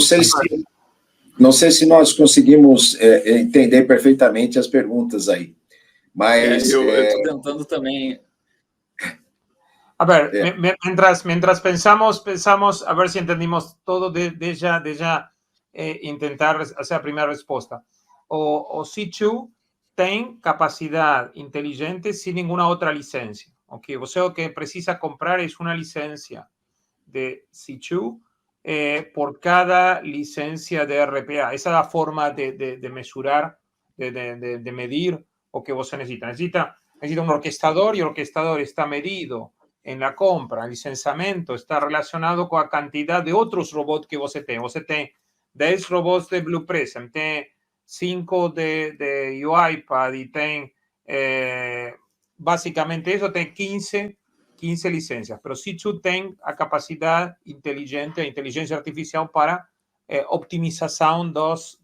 Não sei se nós conseguimos entender perfeitamente as perguntas aí, mas... eu estou tentando também... A ver, mientras pensamos, a ver si entendimos todo de ya intentar hacer la primera respuesta. O C2 tem capacidad inteligente sin ninguna otra licencia. Okay? O sea, lo que precisa comprar es una licencia de C2 por cada licencia de RPA. Esa es la forma de mesurar, de medir o que vos necesita. Necesita un orquestador y el orquestador está medido en la compra, el licenciamiento está relacionado con la cantidad de otros robots que vos tenés. Vos tenés 10 robots de Blue Prism, tenés 5 de UiPath y tenés básicamente eso, tenés 15 licencias. Pero C2 tiene la capacidad inteligente, inteligencia artificial para optimización das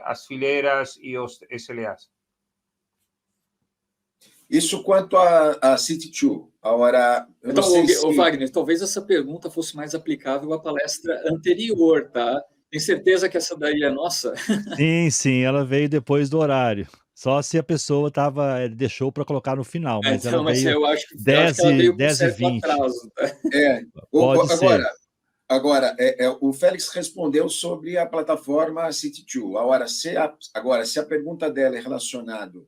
as fileiras e os SLAs. Isso quanto a City2. Agora, então, Wagner, talvez essa pergunta fosse mais aplicável à palestra anterior, tá? Tem certeza que essa daí é nossa? Sim, ela veio depois do horário. Só se a pessoa deixou para colocar no final, mas então, ela veio eu acho que 10 ela veio com 10 certo 20. atraso. Tá? Pode ser. Agora, o Félix respondeu sobre a plataforma City2. Agora, se a pergunta dela é relacionada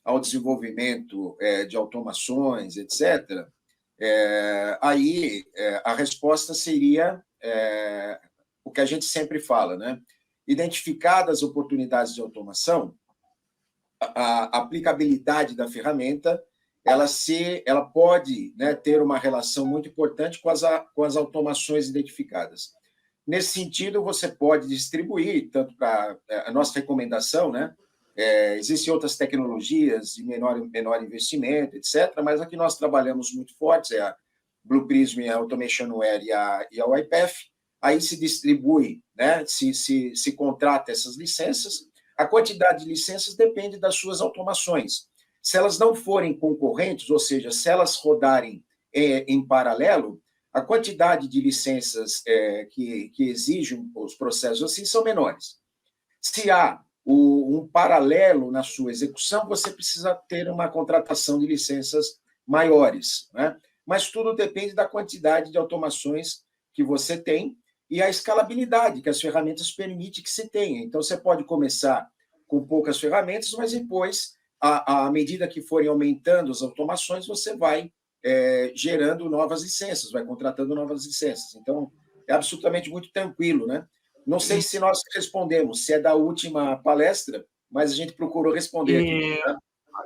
ao desenvolvimento de automações, etc., aí a resposta seria o que a gente sempre fala, né? Identificadas oportunidades de automação, a aplicabilidade da ferramenta ela pode, né, ter uma relação muito importante com as automações identificadas. Nesse sentido, você pode distribuir, tanto para a nossa recomendação, né? Existem outras tecnologias de menor investimento, etc., mas aqui nós trabalhamos muito fortes, a Blue Prism, a Automationware e a UiPath. Aí se distribui, né? se contrata essas licenças. A quantidade de licenças depende das suas automações. Se elas não forem concorrentes, ou seja, se elas rodarem em paralelo, a quantidade de licenças que exigem os processos assim são menores. Se há um paralelo na sua execução, você precisa ter uma contratação de licenças maiores, né? Mas tudo depende da quantidade de automações que você tem e a escalabilidade que as ferramentas permitem que se tenha. Então, você pode começar com poucas ferramentas, mas depois, à medida que forem aumentando as automações, você vai gerando novas licenças, vai contratando novas licenças. Então, é absolutamente muito tranquilo, né? Não sei se nós respondemos, se é da última palestra, mas a gente procurou responder aqui. Né?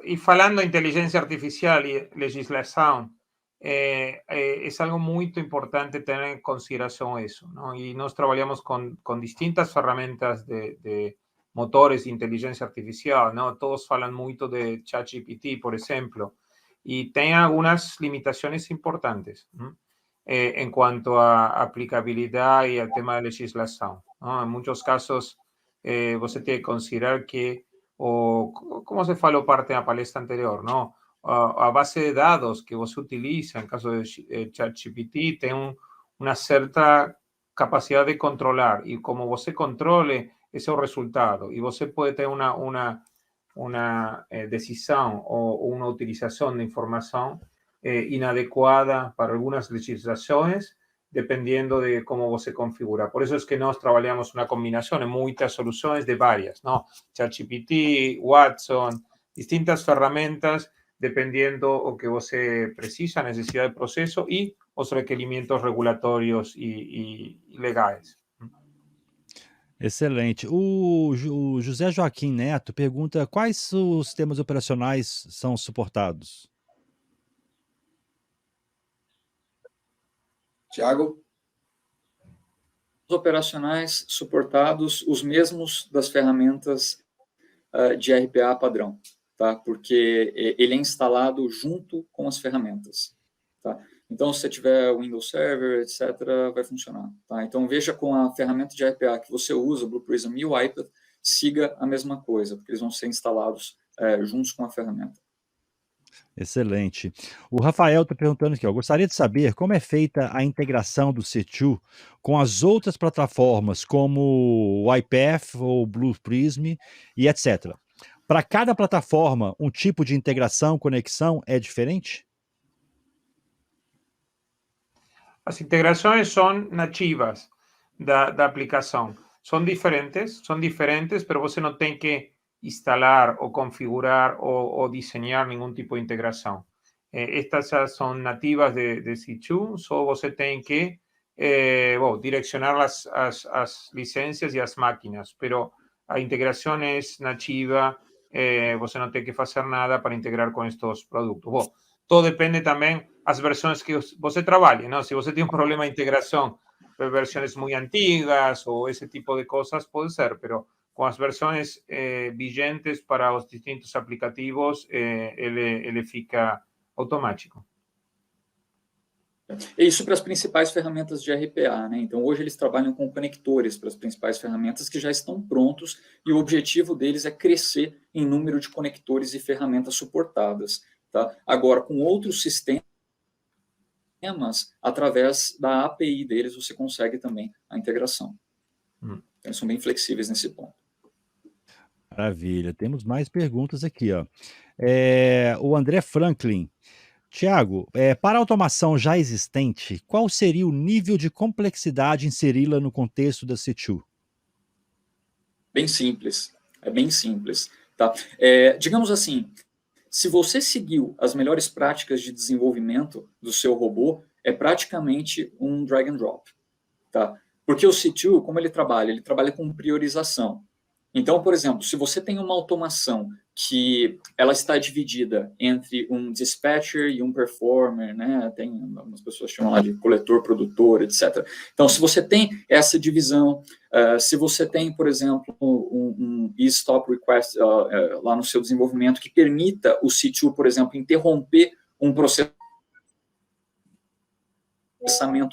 E falando de inteligência artificial e legislação, es algo muy importante tener en consideración eso, ¿no? Y nos trabajamos con distintas herramientas de motores de inteligencia artificial, ¿no? Todos hablan mucho de ChatGPT, por ejemplo, y tiene algunas limitaciones importantes, ¿no? En cuanto a aplicabilidad y al tema de legislación, ¿no? En muchos casos, usted tiene que considerar que, como se falou parte de la palestra anterior, ¿no? A base de dados que você utiliza, en caso de ChatGPT, tiene una cierta capacidad de controlar, y como você controle ese resultado, y você puede tener una decisión o una utilización de información inadecuada para algunas legislaciones, dependiendo de cómo você configura. Por eso es que nos trabajamos una combinación en muchas soluciones de varias, ¿no? ChatGPT, Watson, distintas herramientas, dependiendo o que você precisa, necesidad de proceso y los requerimientos regulatorios y legais. Excelente. O José Joaquim Neto pergunta quais os sistemas operacionais são suportados? Tiago? Os operacionais suportados, os mesmos das ferramentas de RPA padrão. tá? Porque ele é instalado junto com as ferramentas, tá? Então, se você tiver o Windows Server, etc., vai funcionar, tá? Então, veja com a ferramenta de RPA que você usa, o Blue Prism e o UiPath, siga a mesma coisa, porque eles vão ser instalados juntos com a ferramenta. Excelente. O Rafael está perguntando aqui, ó, gostaria de saber como é feita a integração do C2 com as outras plataformas, como o iPath ou Blue Prism e etc. Para cada plataforma, um tipo de integração, conexão é diferente? As integrações são nativas da aplicação. São diferentes, pero você não tem que instalar ou configurar ou desenhar nenhum tipo de integração. Estas já são nativas de C2, só você tem que direcionar as licenças e as máquinas, pero a integração é nativa, você não tem que fazer nada para integrar com estes produtos. Bom, todo depende também das versões que você trabalhe, não? Se você tem um problema de integração, versões muito antigas ou esse tipo de coisas, pode ser, pero com as versões vigentes para os distintos aplicativos, ele fica automático. É isso para as principais ferramentas de RPA, né? Então, hoje eles trabalham com conectores para as principais ferramentas que já estão prontos e o objetivo deles é crescer em número de conectores e ferramentas suportadas, tá? Agora, com outros sistemas, através da API deles, você consegue também a integração. Então, eles são bem flexíveis nesse ponto. Maravilha. Temos mais perguntas aqui, ó. O André Franklin. Tiago, para a automação já existente, qual seria o nível de complexidade inseri-la no contexto da C2? Bem simples. É bem simples. Tá? Digamos assim, se você seguiu as melhores práticas de desenvolvimento do seu robô, é praticamente um drag and drop. Tá? Porque o C2, como ele trabalha com priorização. Então, por exemplo, se você tem uma automação que ela está dividida entre um dispatcher e um performer, né? Tem algumas pessoas chamam lá de coletor, produtor, etc. Então, se você tem essa divisão, se você tem, por exemplo, um stop request lá no seu desenvolvimento que permita o C2, por exemplo, interromper um processamento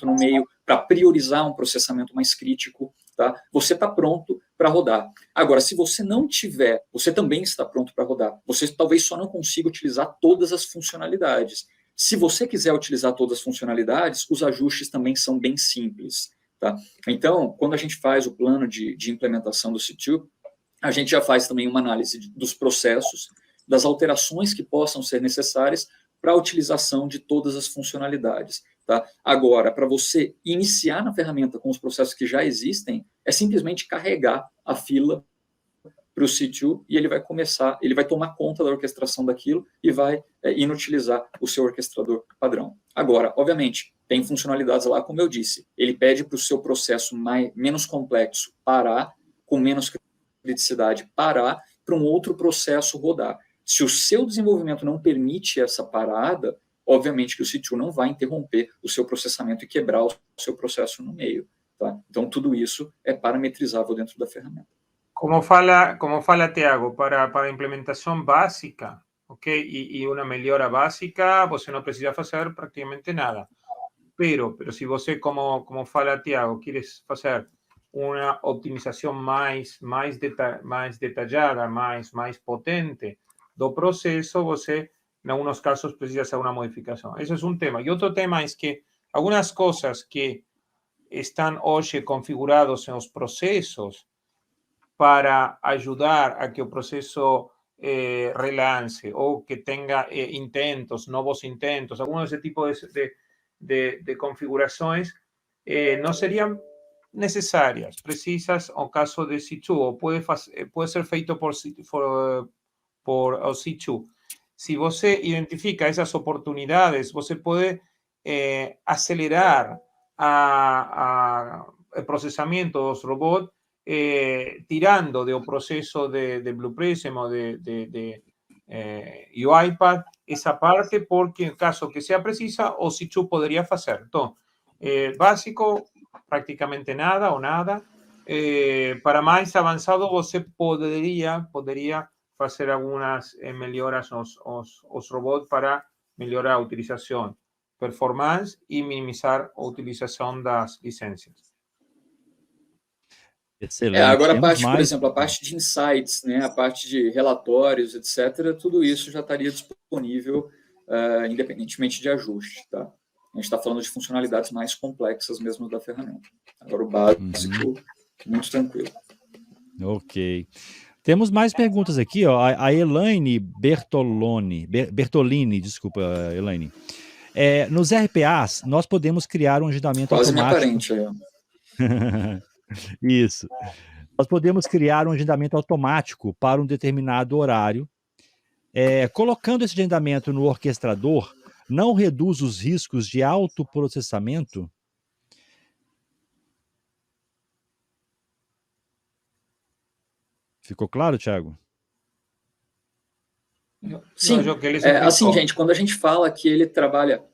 no meio para priorizar um processamento mais crítico, tá? Você está pronto para rodar. Agora, se você não tiver, você também está pronto para rodar. Você talvez só não consiga utilizar todas as funcionalidades. Se você quiser utilizar todas as funcionalidades, os ajustes também são bem simples, tá? Então, quando a gente faz o plano de implementação do C2, a gente já faz também uma análise dos processos, das alterações que possam ser necessárias para a utilização de todas as funcionalidades. Tá? Agora, para você iniciar na ferramenta com os processos que já existem, é simplesmente carregar a fila para o C2 e ele vai tomar conta da orquestração daquilo e vai inutilizar o seu orquestrador padrão. Agora, obviamente, tem funcionalidades lá, como eu disse, ele pede para o seu processo menos complexo parar, com menos criticidade parar, para um outro processo rodar. Se o seu desenvolvimento não permite essa parada, obviamente que o C2 não vai interromper o seu processamento e quebrar o seu processo no meio. Tá? Então, tudo isso é parametrizável dentro da ferramenta. Como fala Tiago, para a implementação básica, ok? E uma melhora básica, você não precisa fazer praticamente nada. Pero se você, como fala Tiago, queres fazer uma optimização mais detalhada, mais potente do processo, você em alguns casos precisa hacer una modificación. Ese es un tema. Y otro tema es que algunas cosas que están hoy configurados en los procesos para ayudar a que el proceso relance o que tenga nuevos intentos, algunos de ese tipo de configuraciones no serían necesarias, precisas en caso de C2, o puede ser feito por C2. Si você identifica essas oportunidades, você pode acelerar o processamento dos robots tirando do processo de Blue Prism ou de UiPath essa parte, porque em caso que seja precisa, o C2 poderia fazer. Então, básico, praticamente nada ou nada. Para mais avançado, você poderia fazer algumas melhoras aos robôs para melhorar a utilização, performance e minimizar a utilização das licenças. Excelente. Agora Temos por mais. exemplo, a parte de insights, né, a parte de relatórios, etc., tudo isso já estaria disponível independentemente de ajuste, tá? A gente está falando de funcionalidades mais complexas mesmo da ferramenta. Agora o básico, muito tranquilo. Ok. Temos mais perguntas aqui, ó. A Elaine Bertolini, desculpa, Elaine. Nos RPAs, nós podemos criar um agendamento Quase automático. Quase minha parente aí, ó. Isso. Nós podemos criar um agendamento automático para um determinado horário. Colocando esse agendamento no orquestrador, não reduz os riscos de autoprocessamento? Ficou claro, Thiago? Sim, assim, gente, quando a gente fala que ele trabalha...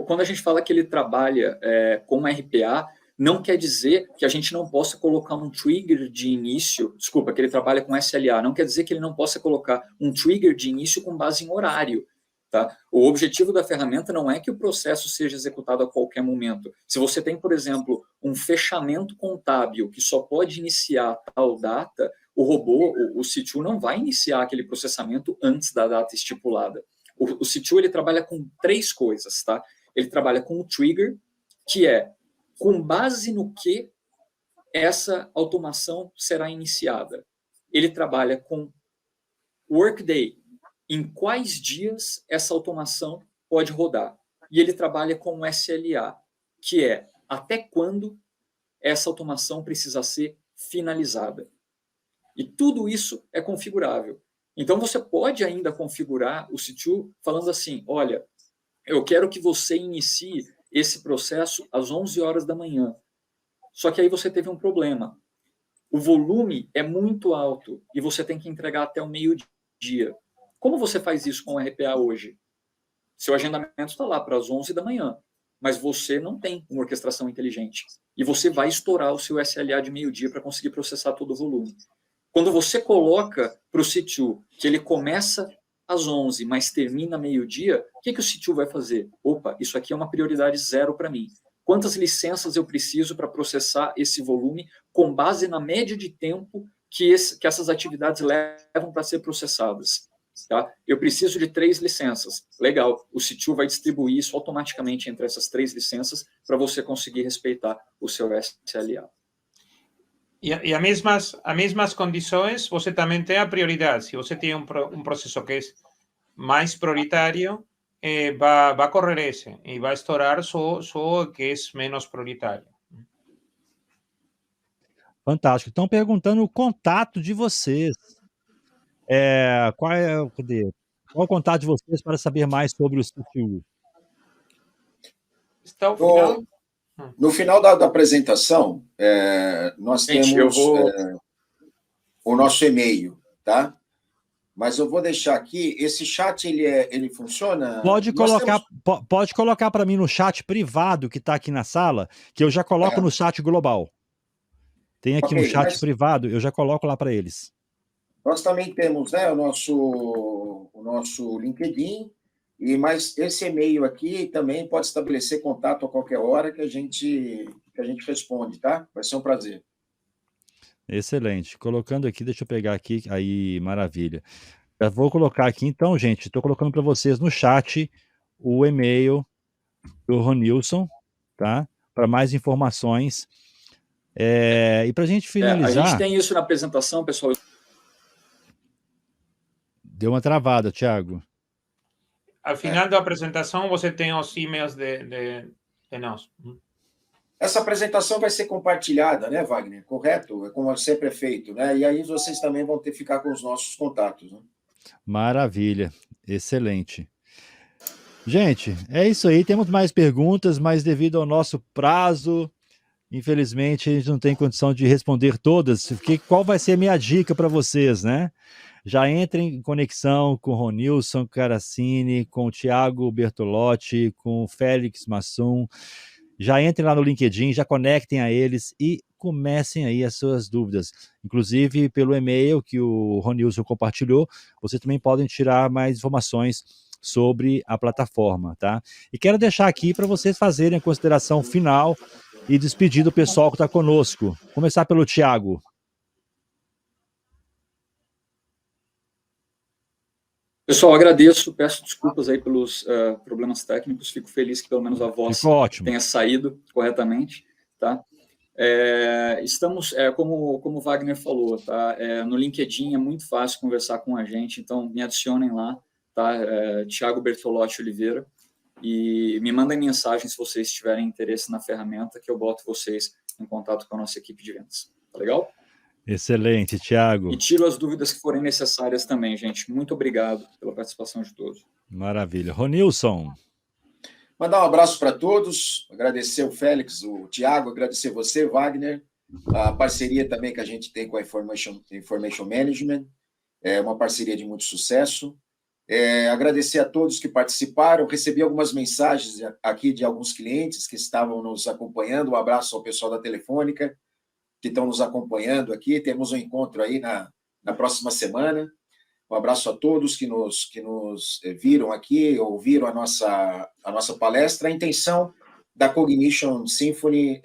quando a gente fala que ele trabalha com RPA, não quer dizer que a gente não possa colocar um trigger de início, que ele trabalha com SLA, não quer dizer que ele não possa colocar um trigger de início com base em horário. Tá? O objetivo da ferramenta não é que o processo seja executado a qualquer momento. Se você tem, por exemplo, um fechamento contábil que só pode iniciar tal data, o robô, o C2, não vai iniciar aquele processamento antes da data estipulada. O C2 ele trabalha com 3 coisas. Tá? Ele trabalha com o trigger, que é com base no que essa automação será iniciada. Ele trabalha com workday, em quais dias essa automação pode rodar. E ele trabalha com o SLA, que é até quando essa automação precisa ser finalizada. E tudo isso é configurável. Então, você pode ainda configurar o C2 falando assim, olha, eu quero que você inicie esse processo às 11 horas da manhã. Só que aí você teve um problema. O volume é muito alto e você tem que entregar até o meio-dia. Como você faz isso com o RPA hoje? Seu agendamento está lá para as 11 da manhã, mas você não tem uma orquestração inteligente. E você vai estourar o seu SLA de meio-dia para conseguir processar todo o volume. Quando você coloca para o C2 que ele começa às 11, mas termina meio-dia, o que o C2 vai fazer? Opa, isso aqui é uma prioridade 0 para mim. Quantas licenças eu preciso para processar esse volume com base na média de tempo que essas atividades levam para ser processadas? Tá? Eu preciso de 3 licenças. Legal, o C2 vai distribuir isso automaticamente entre essas 3 licenças para você conseguir respeitar o seu SLA. E a mesmas condições, você também tem a prioridade. Se você tem um processo que é mais prioritário, vai correr esse e vai estourar só o que é menos prioritário. Fantástico. Estão perguntando o contato de vocês. Qual o contato de vocês para saber mais sobre o C2? Está ao final? No final da apresentação, nós temos o nosso e-mail, tá? Mas eu vou deixar aqui, esse chat, ele funciona? Pode colocar para mim no chat privado que está aqui na sala, que eu já coloco no chat global. Tem aqui um chat privado, eu já coloco lá para eles. Nós também temos, né, o nosso LinkedIn, mas esse e-mail aqui também pode estabelecer contato a qualquer hora que a gente responde, tá? Vai ser um prazer. Excelente. Colocando aqui, deixa eu pegar aqui, aí, maravilha. Já vou colocar aqui, então, gente, estou colocando para vocês no chat o e-mail do Ronilson, tá? Para mais informações. E para a gente finalizar... a gente tem isso na apresentação, pessoal. Deu uma travada, Thiago. Ao final da apresentação, você tem os e-mails de nós. Essa apresentação vai ser compartilhada, né, Wagner? Correto? Como sempre é feito, né? E aí vocês também vão ter que ficar com os nossos contatos, né? Maravilha. Excelente. Gente, é isso aí. Temos mais perguntas, mas devido ao nosso prazo, infelizmente, a gente não tem condição de responder todas. Qual vai ser a minha dica para vocês, né? Já entrem em conexão com o Ronilson Caracini, com o Thiago Bertolotti, com o Félix Massum. já entrem lá no LinkedIn, já conectem a eles e comecem aí as suas dúvidas. Inclusive, pelo e-mail que o Ronilson compartilhou, vocês também podem tirar mais informações sobre a plataforma, tá? E quero deixar aqui para vocês fazerem a consideração final e despedir do pessoal que está conosco. Começar pelo Thiago. Pessoal, agradeço, peço desculpas aí pelos problemas técnicos, fico feliz que pelo menos a voz tenha saído corretamente, tá? Estamos, como o Wagner falou, tá? No LinkedIn é muito fácil conversar com a gente, então me adicionem lá, tá? Thiago Bertolotti Oliveira, e me mandem mensagem se vocês tiverem interesse na ferramenta, que eu boto vocês em contato com a nossa equipe de vendas, tá legal? Excelente, Thiago. E tiro as dúvidas que forem necessárias também, gente. Muito obrigado pela participação de todos. Maravilha. Ronilson. Mandar um abraço para todos, agradecer o Félix, o Thiago, agradecer você, Wagner, a parceria também que a gente tem com a Information Management, é uma parceria de muito sucesso. Agradecer a todos que participaram, recebi algumas mensagens aqui de alguns clientes que estavam nos acompanhando, um abraço ao pessoal da Telefônica, que estão nos acompanhando aqui, temos um encontro aí na próxima semana. Um abraço a todos que nos viram aqui, ouviram a nossa palestra. A intenção da Cognition Symphony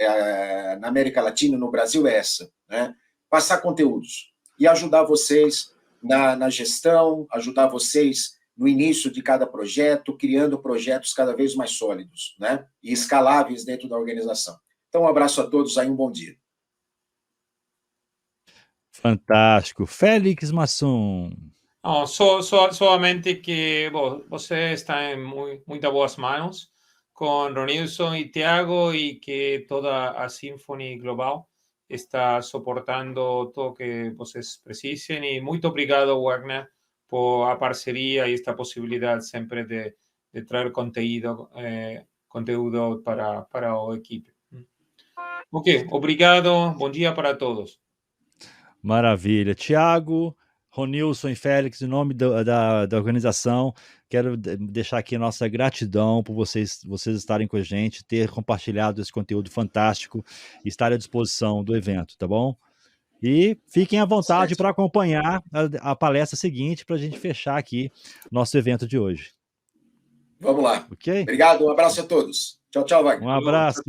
na América Latina e no Brasil é essa, né? Passar conteúdos e ajudar vocês na gestão, ajudar vocês no início de cada projeto, criando projetos cada vez mais sólidos, né? E escaláveis dentro da organização. Então, um abraço a todos aí, um bom dia. Fantástico. Félix Masson. No, solamente que você está em muitas boas mãos com Ronilson e Thiago e que toda a Symphony Global está suportando tudo que vocês precisem. E muito obrigado, Wagner, por a parceria e esta possibilidade sempre de trazer conteúdo para a equipe. Ok, obrigado. Bom dia para todos. Maravilha. Thiago, Ronilson e Félix, em nome da organização, quero deixar aqui a nossa gratidão por vocês estarem com a gente, ter compartilhado esse conteúdo fantástico e estar à disposição do evento, tá bom? E fiquem à vontade para acompanhar a palestra seguinte para a gente fechar aqui nosso evento de hoje. Vamos lá. Ok? Obrigado, um abraço a todos. Tchau, tchau, Wagner. Um abraço.